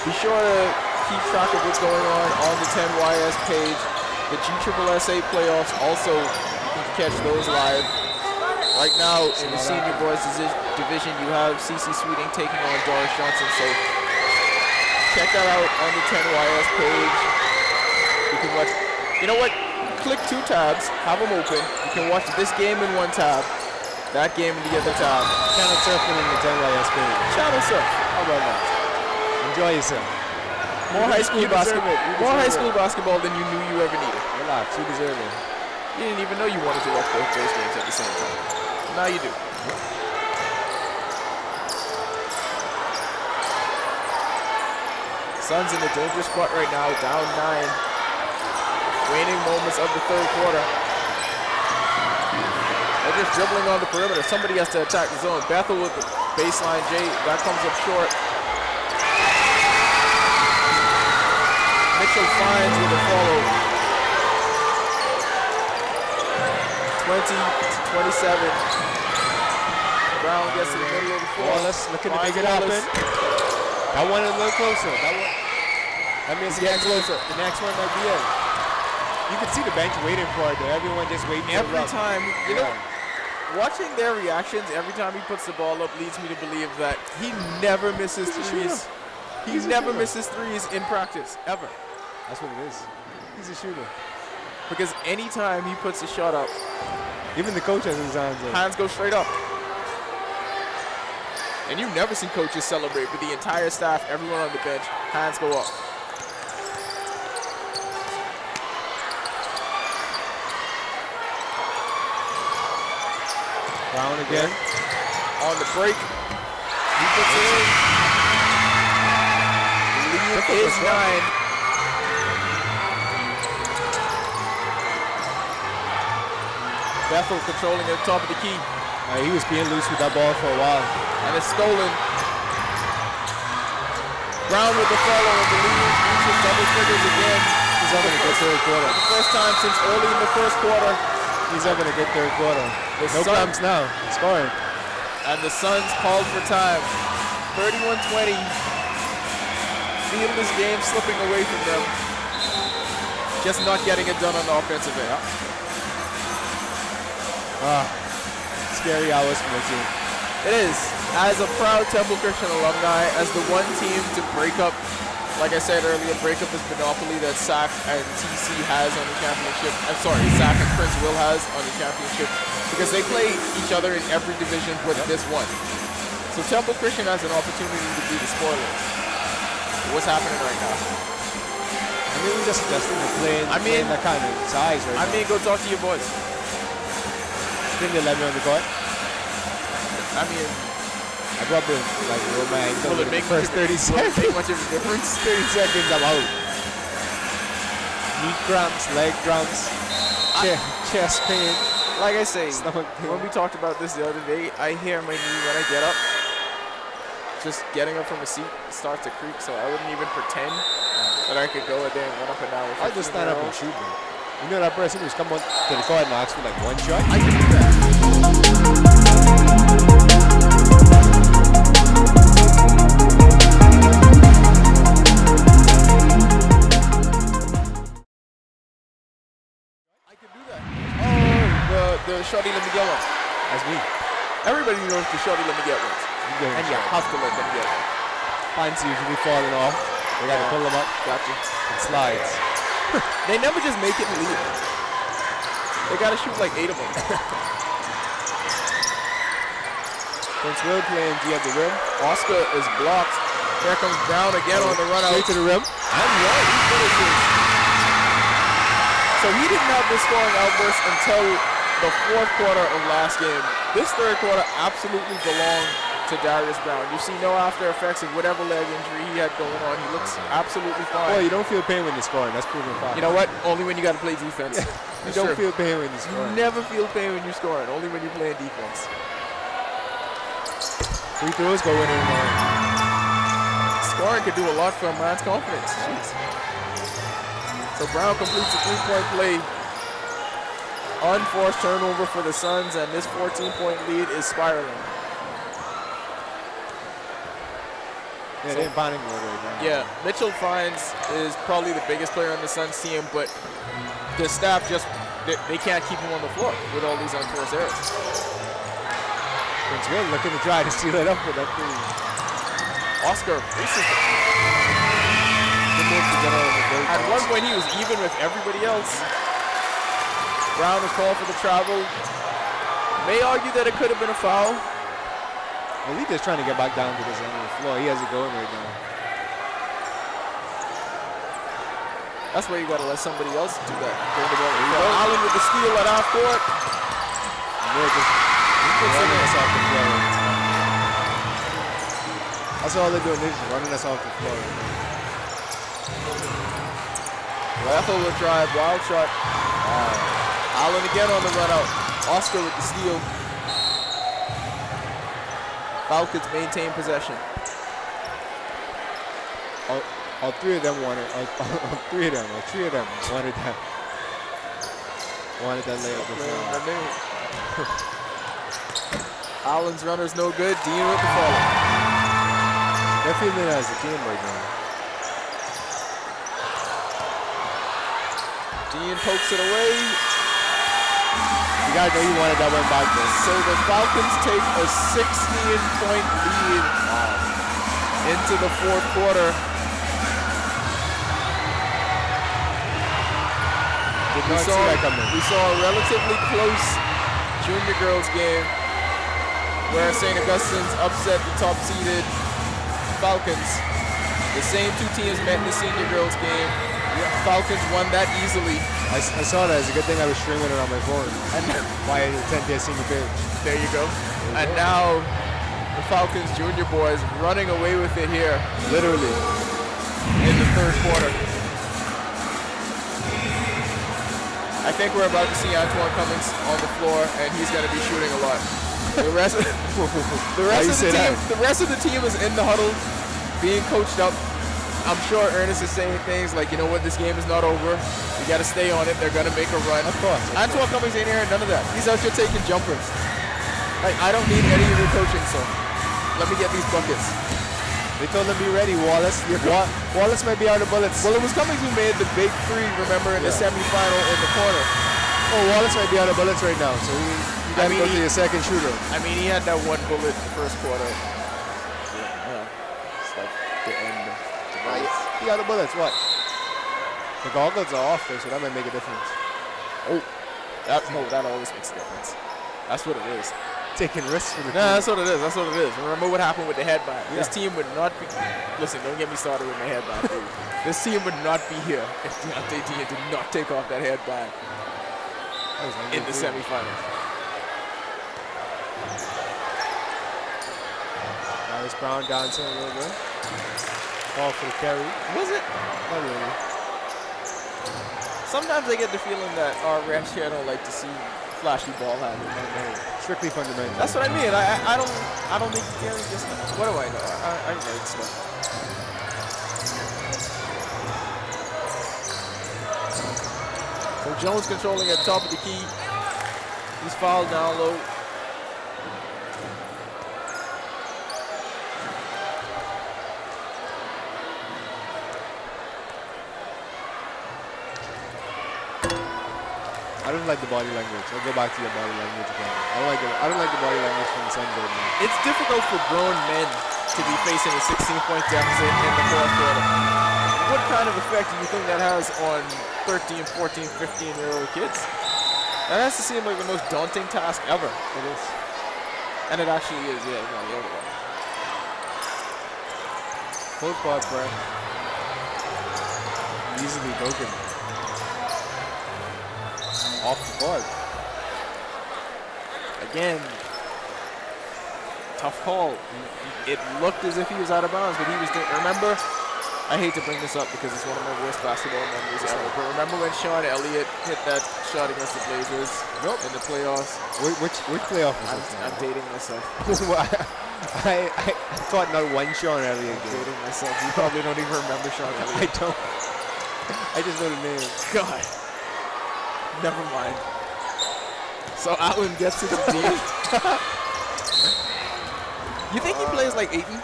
Be sure to keep track of what's going on the 10YS page. The GSSA playoffs also, you can catch those live. Right now in the senior boys division, you have CC Sweeting taking on Doris Johnson. So check that out on the 10YS page. You can watch, you know what? Click 2 tabs, have them open. You can watch this game in 1 tab, that game in the other tab. Channel surfing in the 10YS page. Channel surf. How about that? Enjoy yourself. More high school basketball. More high school it. basketball than you knew you ever needed. Relax, you deserve it. You didn't even know you wanted to watch both those games at the same time. Now you do. Suns in a dangerous spot right now, down 9. Waning moments of the 3rd quarter. They're just dribbling on the perimeter. Somebody has to attack the zone. Bethel with the baseline J. That comes up short. Mitchell finds with a follow. 20-27. Brown gets to the middle of the floor. Wallace looking to make it happen. That one a little closer. That means the next one might be it. You can see the bench waiting for it though. Everyone just waiting for Every it. time, you know, watching their reactions every time he puts the ball up leads me to believe that he never misses threes. He never misses threes in practice, ever. That's what it is. He's a shooter. Because anytime he puts a shot up, even the coach has his hands up. Hands go straight up. And you never see coaches celebrate, but the entire staff, everyone on the bench, hands go up. Brown again. On the break. He puts it in. The lead is 9. Bethel controlling at the top of the key. He was being loose with that ball for a while. And it's stolen. Brown with the follow in the lead, reaches double figures again. He's having a good third quarter. For the first time since early in the first quarter. He's having a good third quarter. No clamps now. He's scoring. And the Suns called for time. 31-20. Feel this game slipping away from them. Just not getting it done on the offensive end. Scary hours for my team. It is. As a proud Temple Christian alumni, as the one team to break up, like I said earlier, break up this monopoly that SAC and TC has on the championship. I'm sorry, SAC and Prince Will has on the championship, because they play each other in every division but this one. So Temple Christian has an opportunity to be the spoilers. What's happening right now? I mean, we're just adjusting to playing that kind of size right now. Go talk to your boys. Think they let me on the court? I mean, I grew up in like real man. will it make the first 30 seconds? make much of a difference? 30 seconds, I'm out. Knee cramps, leg cramps, chest pain. Like I say, Stomach pain. when we talked about this the other day, I hear my knee when I get up. Just getting up from a seat starts to creak, so I wouldn't even pretend that I could go a day and run up and down. I just stand up and shoot, bro. You know that person who's come on to the court and asked for like one shot? I can do that. The shorty let me get one. That's me. Everybody knows the shorty let me get one. And you have to let them get one. Pants usually falling off. They gotta pull them up. Gotcha. It slides. They never just make it and leave. They gotta shoot like 8 of them. Prince Will playing D at the rim. Oscar is blocked. Here comes Brown again on the run out. Straight to the rim. And right, he finishes. So he didn't have this scoring outburst until the fourth quarter of last game. This third quarter absolutely belonged to Darius Brown. You see no after effects of whatever leg injury he had going on. He looks absolutely fine. Boy, you don't feel pain when you're scoring. That's proven fact. You know what? Only when you got to play defense. You don't feel pain when you're scoring. You never feel pain when you're scoring. Only when you're playing defense. Free throws go in and out. Scoring could do a lot for a man's confidence. Jeez. So Brown completes a 3-point play. Unforced turnover for the Suns, and this 14-point lead is spiraling. Yeah, they're in panic mode right now. Yeah, Mitchell Fines is probably the biggest player on the Suns team, but the staff just, they can't keep him on the floor with all these unforced errors. Prince Will looking to try to steal it up with that three. Oscar races at one point he was even with everybody else. Brown was called for the travel. May argue that it could have been a foul. Well, he's just trying to get back down to this end of the floor. He has it going right now. That's why you gotta let somebody else do that. Bring the ball. Allen with the steal at half court. And they're just running us off the floor. That's all they're doing. They're just running us off the floor. Ethel will drive, wild shot. Allen again on the run out. Oscar with the steal. Falcons maintain possession. All three of them wanted. All three of them wanted that. Wanted that layup. Allen's runner's no good. Dean with the follow. They're feeling it as a team right now. Dean pokes it away. You gotta know you wanted that one back there. So the Falcons take a 16-point lead into the fourth quarter. We saw a relatively close junior girls game where St. Augustine's upset the top-seeded Falcons. The same two teams met in the senior girls game. Falcons won that easily. I saw that. It's a good thing I was streaming it on my phone. And Why the 10th senior page. there you go. And now the Falcons junior boys running away with it here. Literally. In the third quarter. I think we're about to see Antoine Cummings on the floor, and he's going to be shooting a lot. The rest of the team is in the huddle, being coached up. I'm sure Ernest is saying things like, you know what, this game is not over. We got to stay on it. They're going to make a run. Of course. Antoine Cummings ain't hearing none of that. He's out here taking jumpers. Like, I don't need any of your coaching, so let me get these buckets. They told him be ready, Wallace. Wallace might be out of bullets. Well, it was Cummings who made the big three, remember, in the semifinal in the corner. Oh, Wallace might be out of bullets right now, so you got to go to your second shooter. I mean, he had that one bullet in the first quarter. Yeah. It's like the end of the race. He out of bullets, what? The goggles are off there, so that might make a difference. Oh, that always makes a difference. That's what it is. Taking risks for the team. Nah, that's what it is. That's what it is. Remember what happened with the headband. Yeah. This team would not be. Listen, don't get me started with my headband. This team would not be here if Deontay Dean did not take off that headband in the semifinals. Nice Brown dancing a little bit. Ball for the carry. Was it? Not really. Sometimes I get the feeling that our refs here don't like to see flashy ball handling. Strictly fundamental. That's what I mean. I don't think you can just. What do I know? I write stuff. So Jones controlling at top of the key. He's fouled down low. I don't like the body language. I'll go back to your body language again. I don't like the body language from the Suns right now. It's difficult for grown men to be facing a 16-point deficit in the fourth quarter. What kind of effect do you think that has on 13, 14, 15-year-old kids? That has to seem like the most daunting task ever. It is. And it actually is, yeah, no, the other one. Full court press. Easily broken. Off the board. Again, tough call. It looked as if he was out of bounds, but he was doing. Remember, I hate to bring this up because it's one of my worst basketball memories ever. But remember when Sean Elliott hit that shot against the Blazers in the playoffs? Which playoff was this? I'm dating myself. I thought not one Sean Elliott game. Dating myself. You probably don't even remember Sean Elliott. I don't. I just know the name. God. Never mind. So Allen gets it to Dean. You think he plays like Ayton?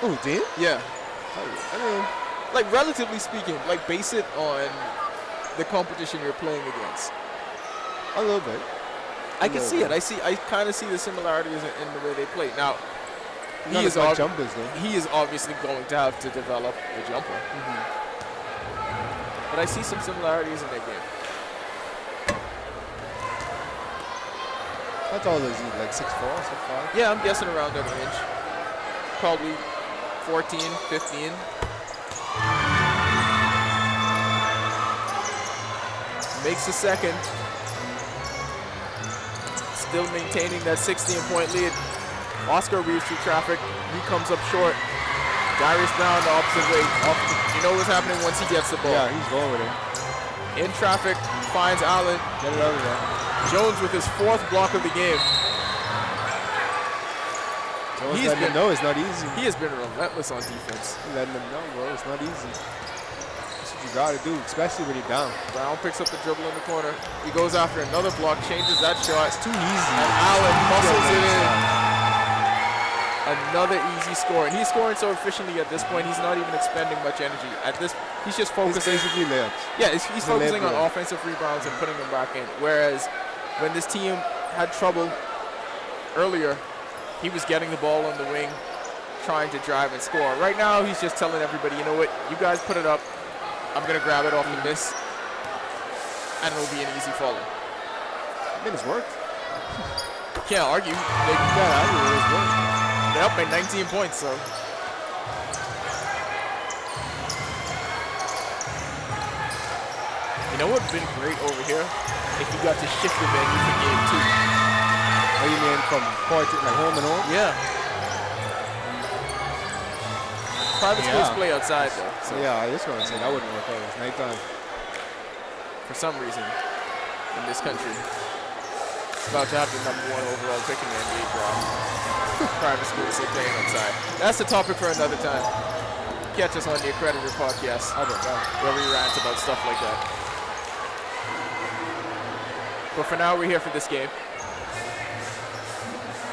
Oh, Dean? Yeah. I mean, like relatively speaking, like base it on the competition you're playing against. a little bit. I can see it. I kind of see the similarities in the way they play. Now, He is jumpers though. He is obviously going to have to develop a jumper. But I see some similarities in their game. How tall is he? Like 6'4", 6'5"? Yeah, I'm guessing around that range. Probably 14, 15. Makes a second. Still maintaining that 16-point lead. Oscar weaves through traffic. He comes up short. Darius Brown the opposite way. You know what's happening once he gets the ball. Yeah, he's going with it. In traffic, finds Allen. Get it over there. Jones with his 4th block of the game. Jones letting him know it's not easy. He has been relentless on defense. He's letting them know, bro, it's not easy. That's what you gotta do, especially when you're down. Brown picks up the dribble in the corner. He goes after another block, changes that shot. It's too easy. And Allen muscles it in. Another easy score. And he's scoring so efficiently at this point, he's not even expending much energy. At this, he's just focusing. It's basically layups. Yeah, he's focusing on offensive rebounds and putting them back in. Whereas when this team had trouble earlier, he was getting the ball on the wing, trying to drive and score. Right now, he's just telling everybody, you know what, you guys put it up. I'm going to grab it off the miss, and it'll be an easy follow. I mean, it's worked. Can't argue. It's worked. They're up by 19 points, so. You know what would have been great over here? If you got to shift the venue for game 2. Oh, you mean from court to like home and home? Yeah. Private schools play outside though. So yeah, I just want to say that wouldn't work out. It's nighttime. For some reason, in this country, it's about to have the #1 overall pick in the NBA draft. Private schools are playing outside. That's the topic for another time. Catch us on the Accreditor Podcast, where we rant about stuff like that. But for now, we're here for this game.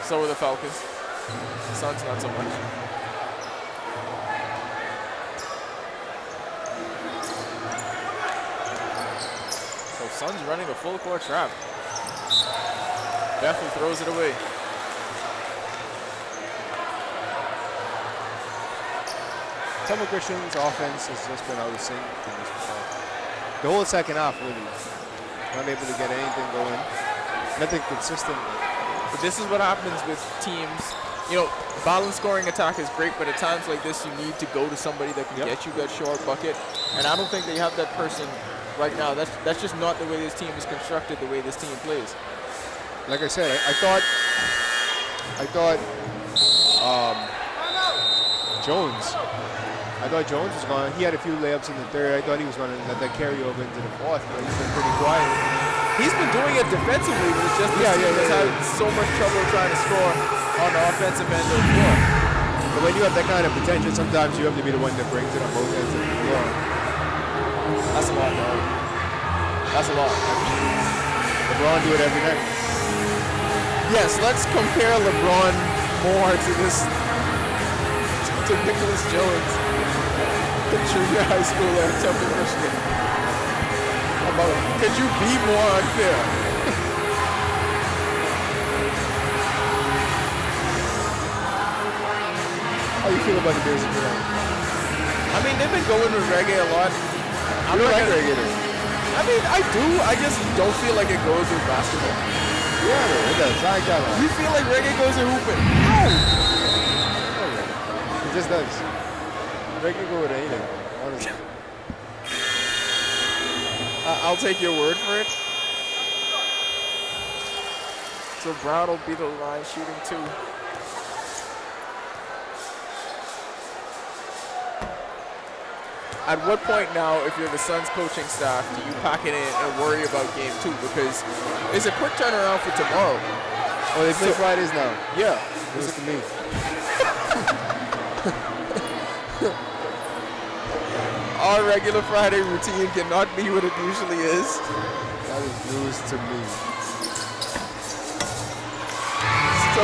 So are the Falcons. Suns, not so much. So Suns running a full court trap. Definitely throws it away. Temple Christian's offense has just been out of sync. The whole second half, really. Not able to get anything going. Nothing consistent. But this is what happens with teams. You know, balanced scoring attack is great, but at times like this, you need to go to somebody that can get you that short bucket. And I don't think they have that person right now. That's just not the way this team is constructed, the way this team plays. Like I said, I thought Jones. I thought Jones was going. He had a few layups in the third. I thought he was going to let that carry over into the fourth, but he's been pretty quiet. He's been doing it defensively, but it's just this team has had so much trouble trying to score on the offensive end of the floor. But when you have that kind of potential, sometimes you have to be the one that brings it on both ends of the floor. That's a lot, dog. That's a lot. LeBron do it every night. Yes, let's compare LeBron more to this, to Nicholas Jones, the junior high schooler at Temple Christian. Could you be more unfair? How you feel about the Bears tonight? I mean, they've been going with reggae a lot. I don't like reggae. I mean, I do. I just don't feel like it goes with basketball. Yeah, it does. I got it. You feel like reggae goes with hooping? No. It just does. Reggae go with anything, honestly. I'll take your word for it. So Brown will be the line shooting 2. At what point now, if you're the Suns coaching staff, do you pack it in and worry about game 2? Because it's a quick turnaround for tomorrow. Oh, they play Fridays now. Yeah. Listen to me. Our regular Friday routine cannot be what it usually is. That is news to me. So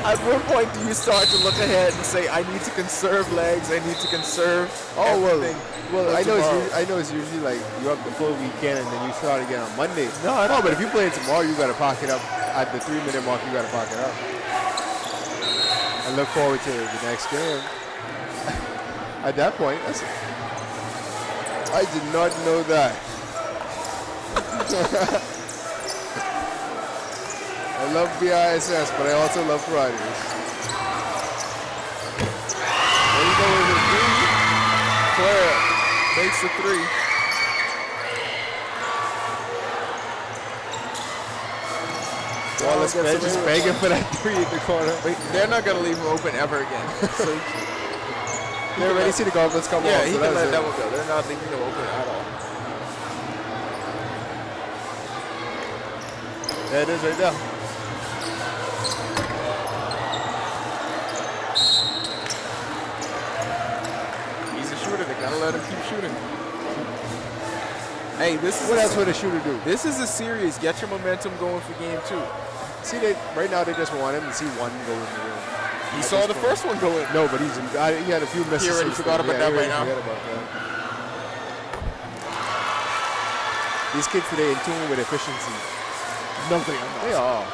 at what point do you start to look ahead and say, I need to conserve legs, I need to conserve everything? Well, I know it's usually like you have the full weekend and then you start again on Monday. No, but if you play it tomorrow, you got to pocket up at the 3-minute mark. You got to pocket up. I look forward to the next game. At that point, I did not know that. I love BISS, but I also love Fridays. There you go with the 3. Claire makes the 3. Wallace just begging for that 3 in the corner. They're not going to leave him open ever again. So they already see the goblins come off. Yeah, he can let that one go. They're not leaving him open at all. There it is right there. He's a shooter. They got to let him keep shooting. Hey, this is what else would a shooter do? This is a series. Get your momentum going for game 2. See, right now they just want him to see one go in the room. He saw the first one go in. No, but he had a few misses. He already forgot about that right now. Forgot about that. These kids today in tune with efficiency. No, they are not. They are.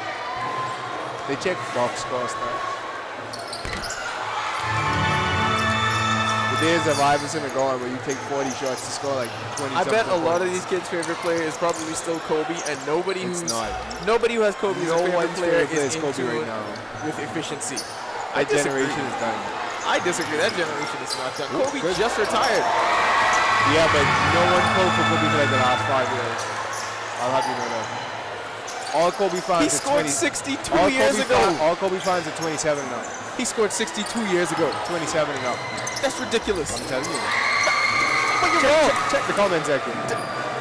They check box score stats. The days of Iverson are gone where you take 40 shots to score like 20. I bet a lot of these kids' favorite player is probably still Kobe, and nobody who has Kobe as a favorite player is in Kobe tune right now with efficiency. That generation is done. I disagree. That generation is not done. Kobe just retired. Yeah, but no one played for Kobe for like the last 5 years. I'll have you know that. All Kobe fans He scored 62 years ago. All Kobe fans are 27 and up. He scored 62 years ago. 27 and up. That's ridiculous. I'm telling you. Check the comment section.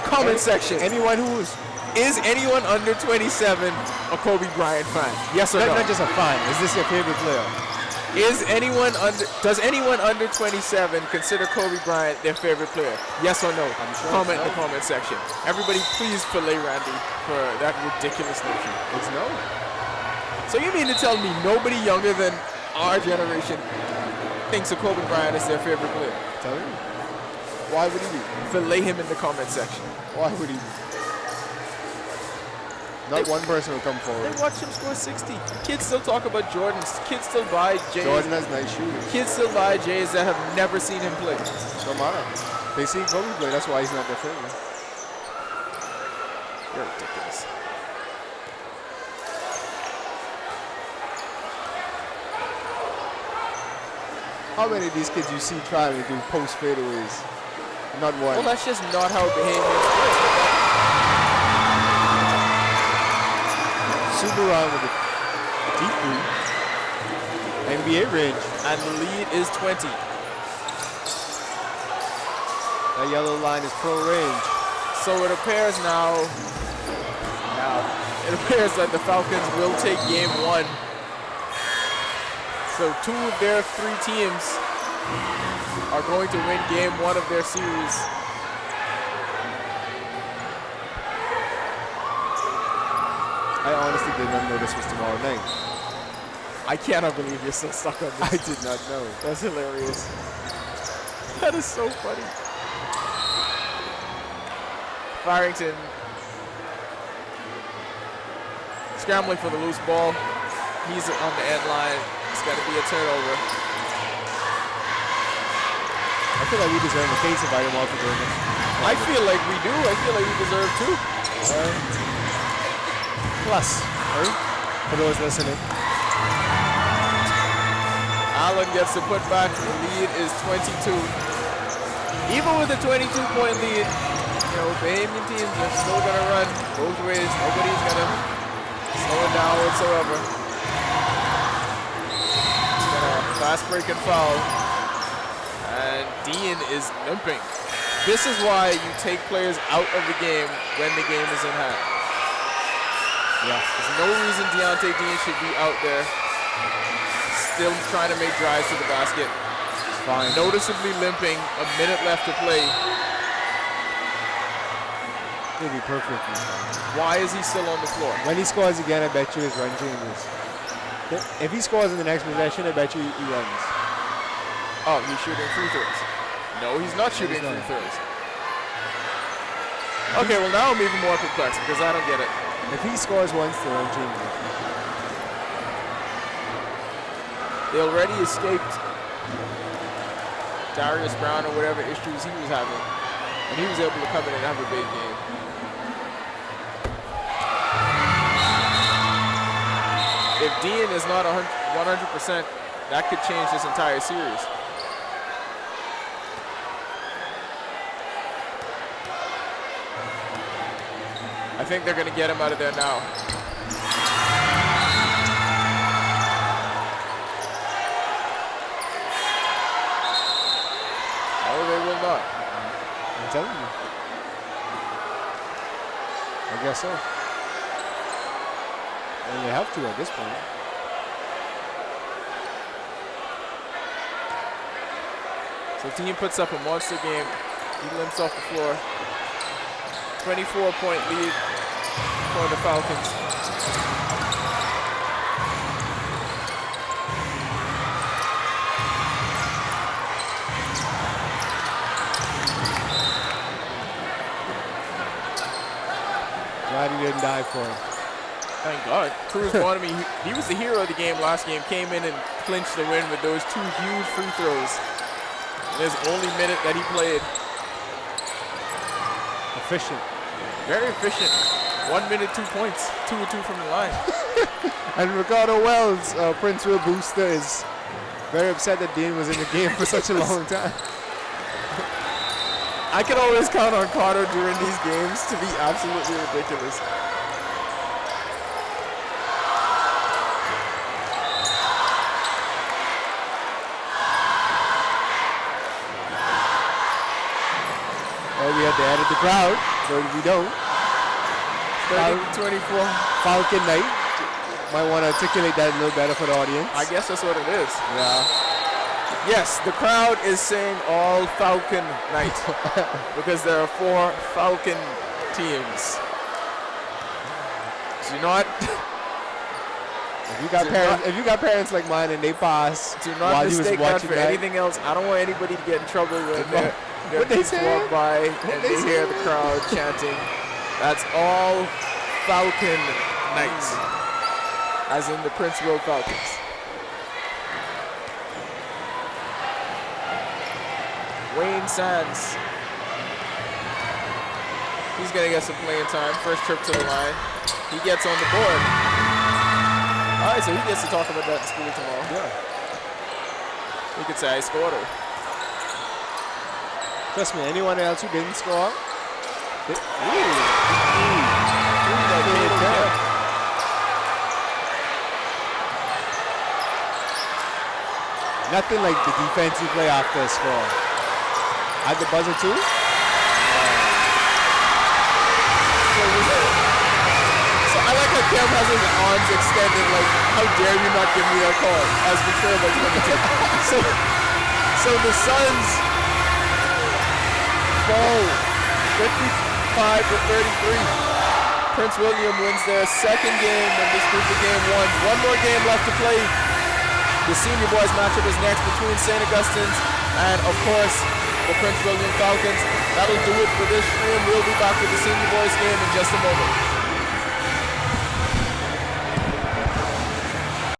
Comment section. Anyone is anyone under 27 a Kobe Bryant fan? Yes or no? Not just a fan. Is this your favorite player? Does anyone under 27 consider Kobe Bryant their favorite player? Yes or no? Comment in the comment section. Everybody, please fillet Randy for that ridiculous notion. It's no. So you mean to tell me nobody younger than our generation thinks of Kobe Bryant as their favorite player? Tell you. Why would he be? Fillet him in the comment section. Why would he be? Not one person will come forward. They watch him score 60. Kids still talk about Jordans. Kids still buy Jays. Jordan has nice shoes. Kids still buy Jays that have never seen him play. No matter. They see Kobe play. That's why he's not their favorite. You're ridiculous. How many of these kids you see trying to do post fadeaways? Not one. Well, that's just not how Bahamians play. Super round with a deep three. NBA range. And the lead is 20. That yellow line is pro range. So it appears now it appears that the Falcons will take game 1. So 2 of their 3 teams are going to win game 1 of their series. I honestly did not know this was tomorrow night. I cannot believe you're still stuck on this. I did not know. That's hilarious. That is so funny. Farrington scrambling for the loose ball. He's on the end line. It's got to be a turnover. I feel like we deserve a case if I am off for doing this. I feel like we do. I feel like we deserve 2. Plus, right? For those listening. Allen gets the putback. The lead is 22. Even with a 22-point lead, you know, Bahamian teams are still going to run both ways. Nobody's going to slow it down whatsoever. It's got a fast break and foul. And Dean is limping. This is why you take players out of the game when the game is in hand. Yeah. There's no reason Deontay Dean should be out there still trying to make drives to the basket. Fine. Noticeably limping, a minute left to play. He'll be perfectly fine. Why is he still on the floor? When he scores again, I bet you his run changes. If he scores in the next possession, I bet you he runs. Oh, he's shooting free throws. No, he's not shooting free throws. Okay, well now I'm even more perplexed because I don't get it. If he scores once, the run changes. They already escaped Darius Brown or whatever issues he was having, and he was able to come in and have a big game. If Dean is not 100%, that could change this entire series. I think they're going to get him out of there now. No, they will not. I'm telling you. I guess so. And they have to at this point. So Dean puts up a monster game. He limps off the floor. 24-point lead for the Falcons. Glad he didn't die for him. Thank God. Cruz Bonamy, he was the hero of the game last game, came in and clinched the win with those 2 huge free throws in his only minute that he played. Efficient. Very efficient. 1 minute, 2 points. 2 of 2 from the line. And Ricardo Wells, Prince Will booster, is very upset that Dean was in the game for such a long time. I can always count on Carter during these games to be absolutely ridiculous. Well, we had to edit the crowd, but we don't. 30-24. Falcon night. might want to articulate that a little better for the audience. I guess that's what it is. Yeah. Yes, the crowd is saying all Falcon night because there are 4 Falcon teams. Do not If you got parents like mine and they pass, do while not he was mistake that watching for anything else. I don't want anybody to get in trouble when their What they kids say? walk by and they hear the crowd chanting. That's all Falcon night, as in the Prince Will Falcons. Wayne Sands. He's going to get some playing time. First trip to the line. He gets on the board. All right, so he gets to talk about that in school tomorrow. Yeah. He could say, I scored her. Trust me, anyone else who didn't score, nothing like the defense you play after a score. At the buzzer too? So I like how Kev has his arms extended, like, how dare you not give me that call as we trail by 22. So the Suns fall 55-33. Prince William wins their second game in this group of game 1. One more game left to play. The senior boys matchup is next between St. Augustine's and, of course, the Prince William Falcons. That'll do it for this stream. We'll be back with the senior boys game in just a moment.